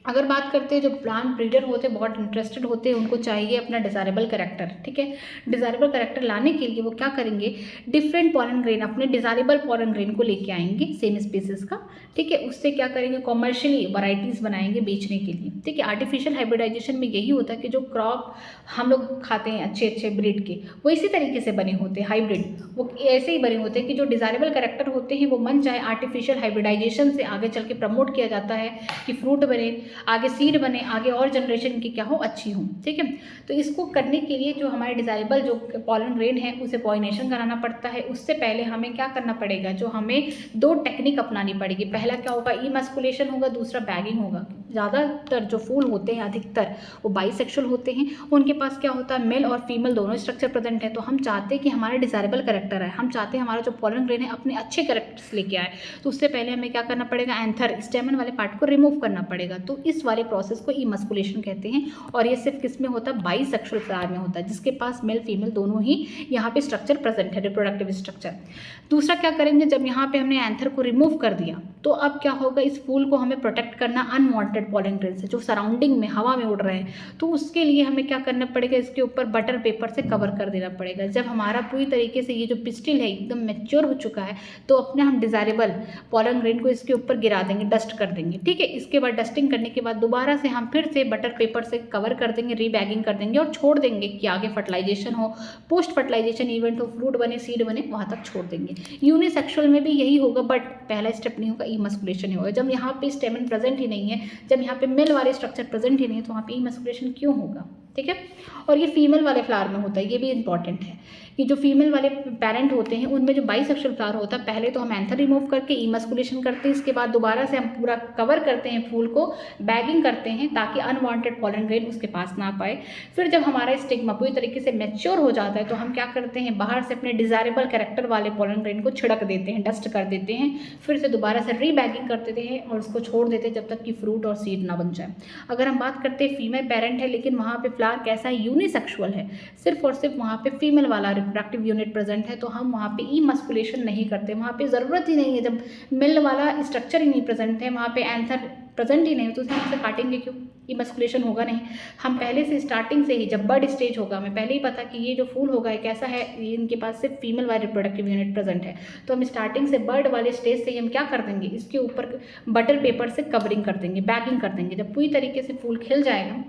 अगर बात करते हैं जो प्लांट ब्रीडर होते हैं बहुत इंटरेस्टेड होते हैं, उनको चाहिए अपना डिज़ायरेबल कैरेक्टर, ठीक है। डिज़ायरेबल कैरेक्टर लाने के लिए वो क्या करेंगे, डिफरेंट पॉलन ग्रेन, अपने डिज़ायरेबल पॉलन ग्रेन को लेके आएंगे सेम स्पीसीज का, ठीक है। उससे क्या करेंगे, कॉमर्शियली वैरायटीज़ बनाएंगे बेचने के लिए, ठीक है। आर्टिफिशियल हाइब्रिडाइजेशन में यही होता है कि जो क्रॉप हम लोग खाते हैं अच्छे अच्छे ब्रीड के, वो इसी तरीके से बने होते हैं, हाइब्रिड वो ऐसे ही बने होते हैं कि जो डिज़ायरेबल कैरेक्टर होते हैं वो मन चाहे आर्टिफिशियल हाइब्रिडाइजेशन से आगे चल के प्रमोट किया जाता है कि फ्रूट बने, आगे सीड बने, आगे और जनरेशन की क्या हो, अच्छी हो, ठीक है। तो इसको करने के लिए जो हमारे डिज़ायरेबल जो पॉलन ग्रेन है उसे पॉलिनेशन कराना पड़ता है। उससे पहले हमें क्या करना पड़ेगा, जो हमें 2 टेक्निक अपनानी पड़ेगी। पहला क्या होगा, इमस्कुलेशन होगा, दूसरा बैगिंग होगा। ज़्यादातर जो फूल होते हैं अधिकतर वो बाइसेक्सुअल होते हैं, उनके पास क्या होता है, मेल और फीमेल दोनों स्ट्रक्चर प्रेजेंट है। तो हम चाहते हैं कि हमारे डिज़ायरेबल कैरेक्टर है, हम चाहते हैं हमारा जो पॉलन ग्रेन है अपने अच्छे कैरेक्टर्स लेके आए, तो उससे पहले हमें क्या करना पड़ेगा, एंथर स्टेमन वाले पार्ट को रिमूव करना पड़ेगा। तो इस वाले प्रोसेस को इमस्कुलेशन कहते हैं, और ये सिर्फ किस में होता है, बाइसेक्सुअल फ्लावर में होता है, जिसके पास मेल फीमेल दोनों ही यहाँ पे स्ट्रक्चर प्रेजेंट है, रिप्रोडक्टिव स्ट्रक्चर। दूसरा क्या करेंगे, जब यहाँ पे हमने एंथर को रिमूव कर दिया तो अब क्या होगा, इस फूल को हमें प्रोटेक्ट करना अनवांटेड अनवांटेड पॉलन ग्रेन से जो सराउंडिंग में हवा में उड़ रहे हैं, तो उसके लिए हमें क्या करना पड़ेगा, इसके ऊपर बटर पेपर से कवर कर देना पड़ेगा। जब हमारा पूरी तरीके से ये जो पिस्टिल है एकदम मैच्योर हो चुका है, तो अपने हम डिज़ायरेबल पॉलन ग्रेन को इसके ऊपर गिरा देंगे, डस्ट कर देंगे, ठीक है। इसके बाद डस्टिंग करने के बाद दोबारा से हम फिर से बटर पेपर से कवर कर देंगे, रीबैगिंग कर देंगे और छोड़ देंगे कि आगे फर्टिलाइजेशन हो, पोस्ट फर्टिलाइजेशन इवेंट हो, फ्रूट बने, सीड बने, वहाँ तक छोड़ देंगे। यूनिसेक्सुअल में भी यही होगा, बट पहला स्टेप नहीं होगा, इमस्कुलेशन ही होगा। जब यहाँ पे स्टेमन प्रेजेंट ही नहीं है, जब यहाँ पे मेल वाले स्ट्रक्चर प्रेजेंट ही नहीं है, तो वहाँ पे इमस्कुलेशन क्यों होगा, ठीक है। और ये फीमेल वाले फ्लावर में होता है, ये भी इंपॉर्टेंट है कि जो फीमेल वाले पेरेंट होते हैं उनमें जो बाइसेक्सुअल फ्लावर होता है, पहले तो हम एंथर रिमूव करके इमस्कुलेशन करते हैं, इसके बाद दोबारा से हम पूरा कवर करते हैं फूल को, बैगिंग करते हैं ताकि अनवांटेड पॉलन ग्रेन उसके पास ना पाए। फिर जब हमारा स्टिग्मा पूरी तरीके से मैच्योर हो जाता है, तो हम क्या करते हैं, बाहर से अपने डिज़ायरेबल कैरेक्टर वाले पॉलन ग्रेन को छिड़क देते हैं, डस्ट कर देते हैं, फिर से दोबारा से रीबैगिंग कर देते हैं और उसको छोड़ देते हैं जब तक कि फ्रूट और सीड ना बन जाए। अगर हम बात करते हैं फीमेल पेरेंट है, लेकिन वहाँ पे फ्लावर कैसा है, यूनिसेक्सुअल है, सिर्फ और सिर्फ वहाँ पे फीमेल वाला रिप्रोडक्टिव यूनिट प्रेजेंट है, तो हम वहाँ पे इमस्कुलेशन नहीं करते, वहाँ पे ज़रूरत ही नहीं है। जब मेल वाला स्ट्रक्चर ही नहीं प्रेजेंट है, वहाँ पे एंथर प्रेजेंट ही नहीं, तो उसे हमसे काटेंगे क्यों, इमस्कुलेशन होगा नहीं। हम पहले से स्टार्टिंग से ही जब बर्ड स्टेज होगा, हमें पहले ही पता कि ये जो फूल होगा कैसा है, ये इनके पास सिर्फ फीमेल वाले रिप्रोडक्टिव यूनिट प्रेजेंट है, तो हम स्टार्टिंग से बर्ड वाले स्टेज से ही हम क्या कर देंगे, इसके ऊपर बटर पेपर से कवरिंग कर देंगे, बैगिंग कर देंगे। जब पूरी तरीके से फूल खिल जाएगा,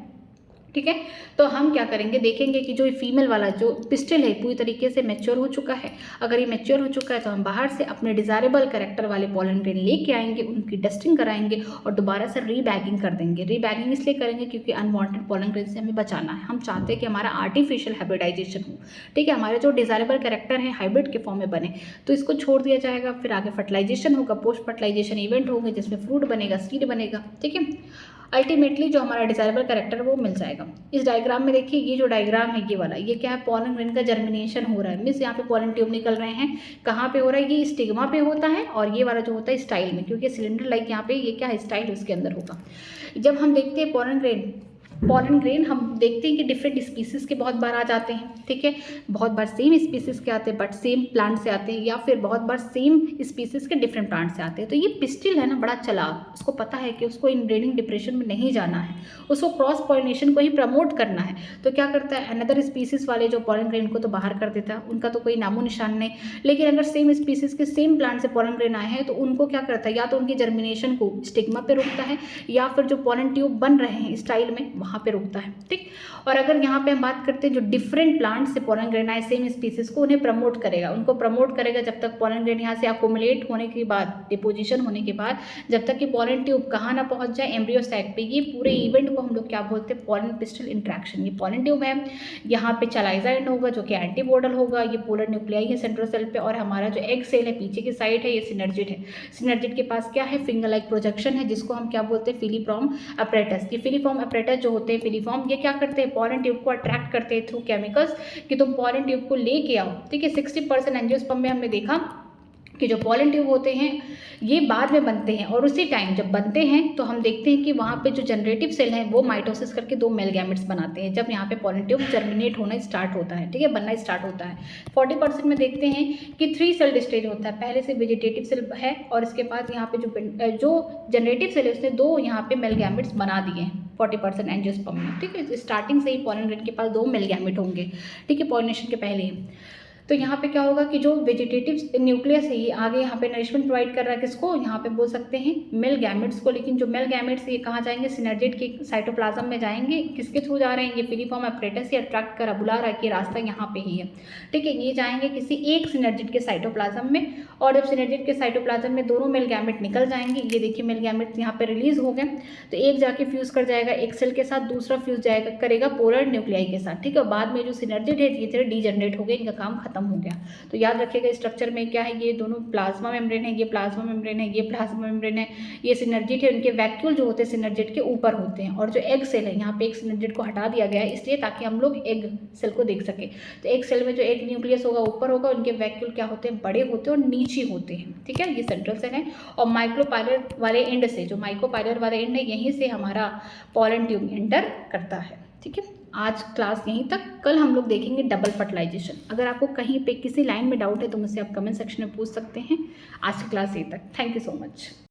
ठीक है, तो हम क्या करेंगे, देखेंगे कि जो फीमेल वाला जो पिस्टिल है पूरी तरीके से मैच्योर हो चुका है। अगर ये मैच्योर हो चुका है, तो हम बाहर से अपने डिज़ायरेबल कैरेक्टर वाले पॉलन ग्रेन लेके आएंगे, उनकी डस्टिंग कराएंगे और दोबारा से रीबैगिंग कर देंगे। रीबैगिंग इसलिए करेंगे क्योंकि अनवांटेड पॉलन ग्रेन से हमें बचाना है। हम चाहते हैं कि हमारा आर्टिफिशियल हाइब्रिडाइजेशन हो, ठीक है, हमारे जो डिज़ायरेबल कैरेक्टर है हाइब्रिड के फॉर्म में बने, तो इसको छोड़ दिया जाएगा। फिर आगे फर्टिलाइजेशन होगा, पोस्ट फर्टिलाइजेशन इवेंट होंगे जिसमें फ्रूट बनेगा, सीड बनेगा, ठीक है। अल्टीमेटली जो हमारा डिज़ायरेबल कैरेक्टर वो मिल जाएगा। इस डायग्राम में देखिए, ये जो डायग्राम है ये वाला, ये क्या है, पॉलन ग्रेन का जर्मिनेशन हो रहा है, मीन्स यहाँ पे पॉलन ट्यूब निकल रहे हैं। कहाँ पे हो रहा है, ये स्टिग्मा पे होता है, और ये वाला जो होता है स्टाइल में, क्योंकि सिलेंडर लाइक यहाँ पे ये क्या है, स्टाइल उसके अंदर होगा। जब हम देखते हैं पॉलन ग्रेन हम देखते हैं कि डिफरेंट स्पीसीज के बहुत बार आ जाते हैं, ठीक है, बहुत बार सेम स्पीसीज के आते हैं बट सेम प्लांट से आते हैं, या फिर बहुत बार सेम स्पीसीज के डिफरेंट प्लांट से आते हैं। तो ये पिस्टिल है ना, बड़ा चालाक, उसको पता है कि उसको इनब्रीडिंग डिप्रेशन में नहीं जाना है, उसको क्रॉस पॉलिनेशन को ही प्रमोट करना है। तो क्या करता है, अनदर स्पीसीज वाले जो पॉलन ग्रेन को तो बाहर कर देता है, उनका तो कोई नामो निशान नहीं। लेकिन अगर सेम स्पीसीज के सेम प्लांट से पॉलन ग्रेन आए हैं, तो उनको क्या करता है, या तो उनकी जर्मिनेशन को स्टिग्मा पे रोकता है, या फिर जो पॉलन ट्यूब बन रहे हैं स्टाइल में वहाँ पे रुकता है, ठीक। और अगर यहाँ पे हम बात करते हैं जो डिफरेंट प्लांट से पॉलन ग्रेन आए सेम स्पीसीज को, उन्हें प्रमोट करेगा, उनको प्रमोट करेगा जब तक पॉलन ग्रेन यहाँ से अकोमुलेट होने के बाद, डिपोजिशन होने के बाद, जब तक कि पॉलन ट्यूब कहाँ ना पहुँच जाए, एम्ब्रियो साइट पे। ये पूरे इवेंट को हम लोग क्या बोलते हैं, पॉलन पिस्टिल इंट्रैक्शन। ये पॉलन ट्यूब है, यहाँ पे चलाइजा एंड होगा जो कि एंटीबोडल होगा, ये पोलर न्यूक्लियाई है सेंट्रोसेल पे, और हमारा जो एग सेल है पीछे की साइड है, ये सिनर्जिड है। सिनर्जिड के पास क्या है, फिंगर लाइक प्रोजेक्शन है, जिसको हम क्या बोलते हैं, फिलीफॉर्म अपरेटस। ये फिलीफॉर्म अपरेटस जो होते हैं, फिलीफॉर्म, ये क्या करते हैं, पॉलन ट्यूब को अट्रैक्ट करते हैं थ्रू केमिकल्स, कि तुम पॉलन ट्यूब को लेके आओ, ठीक है। 60% एंजियोस्पर्म में हमने देखा कि जो पॉलन ट्यूब होते हैं ये बाद में बनते हैं, और उसी टाइम जब बनते हैं तो हम देखते हैं कि वहाँ पे जो जनरेटिव सेल हैं वो माइटोसिस करके 2 मेल गैमेट्स बनाते हैं, जब यहाँ पे पॉलन ट्यूब जर्मिनेट होना स्टार्ट होता है, ठीक है, बनना स्टार्ट होता है। 40% में देखते हैं कि 3 सेल स्टेज होता है, पहले से वेजिटेटिव सेल है, और इसके बाद यहाँ पे जो जनरेटिव सेल है उसने 2 यहाँ पे मेल गैमेट्स बना दिए हैं 40% एंजियोस्पर्म में, ठीक है। स्टार्टिंग से ही पॉलन ग्रेन के पास 2 मेल गैमेट होंगे, ठीक है, पॉलिनेशन के पहले ही। तो यहाँ पे क्या होगा कि जो वेजिटेटिव न्यूक्लियस है ये आगे यहाँ पे नरिशमेंट प्रोवाइड कर रहा है, किसको, यहाँ पे बोल सकते हैं मेल गैमेट्स को। लेकिन जो मेल गैमेट्स ये कहाँ जाएंगे, सिनर्जिड के साइटोप्लाज्म में जाएंगे। किसके थ्रू जा रहे हैं, ये फिलीफॉर्म अपरेटस ही अट्रैक्ट करा, बुला रहा है कि रास्ता यहाँ पे ही है, ठीक है। ये जाएंगे किसी एक सिनर्जिड के साइटोप्लाज्म में, और जब सिनर्जिड के साइटोप्लाज्म में दोनों मेल गैमेट निकल जाएंगे, ये देखिए मेल गैमेट यहाँ पे रिलीज हो गए, तो एक जाके फ्यूज कर जाएगा एक सेल के साथ, दूसरा फ्यूज जाएगा करेगा पोलर न्यूक्लियाई के साथ, ठीक है। बाद में जो सिनर्जिड है धीरे धीरे डीजनरेट हो गए, इनका काम खत्म हो गया। तो याद रखिएगा स्ट्रक्चर में क्या है, ये दोनों प्लाज्मा मेम्ब्रेन है, ये प्लाज्मा मेम्ब्रेन है, ये प्लाज्मा मेम्ब्रेन है, ये सिनर्जिड है, उनके वैक्यूल जो होते हैं सिनर्जिड के ऊपर होते हैं। और जो एग सेल है, यहाँ पे एक सिनर्जिड को हटा दिया गया है इसलिए ताकि हम लोग एग सेल को देख सके। तो एक सेल में जो एग न्यूक्लियस होगा ऊपर होगा, उनके वैक्यूल क्या होते हैं, बड़े होते हैं और नीचे होते हैं, ठीक है। ये सेंट्रल सेल है, और माइक्रोपाइलर वाले एंड से, जो माइक्रोपाइलर वाले एंड है यहीं से हमारा पॉलन ट्यूब एंटर करता है, ठीक है। आज क्लास यहीं तक, कल हम लोग देखेंगे डबल फर्टिलाइजेशन। अगर आपको कहीं पे किसी लाइन में डाउट है तो मुझसे आप कमेंट सेक्शन में पूछ सकते हैं। आज की क्लास यहीं तक, थैंक यू सो मच।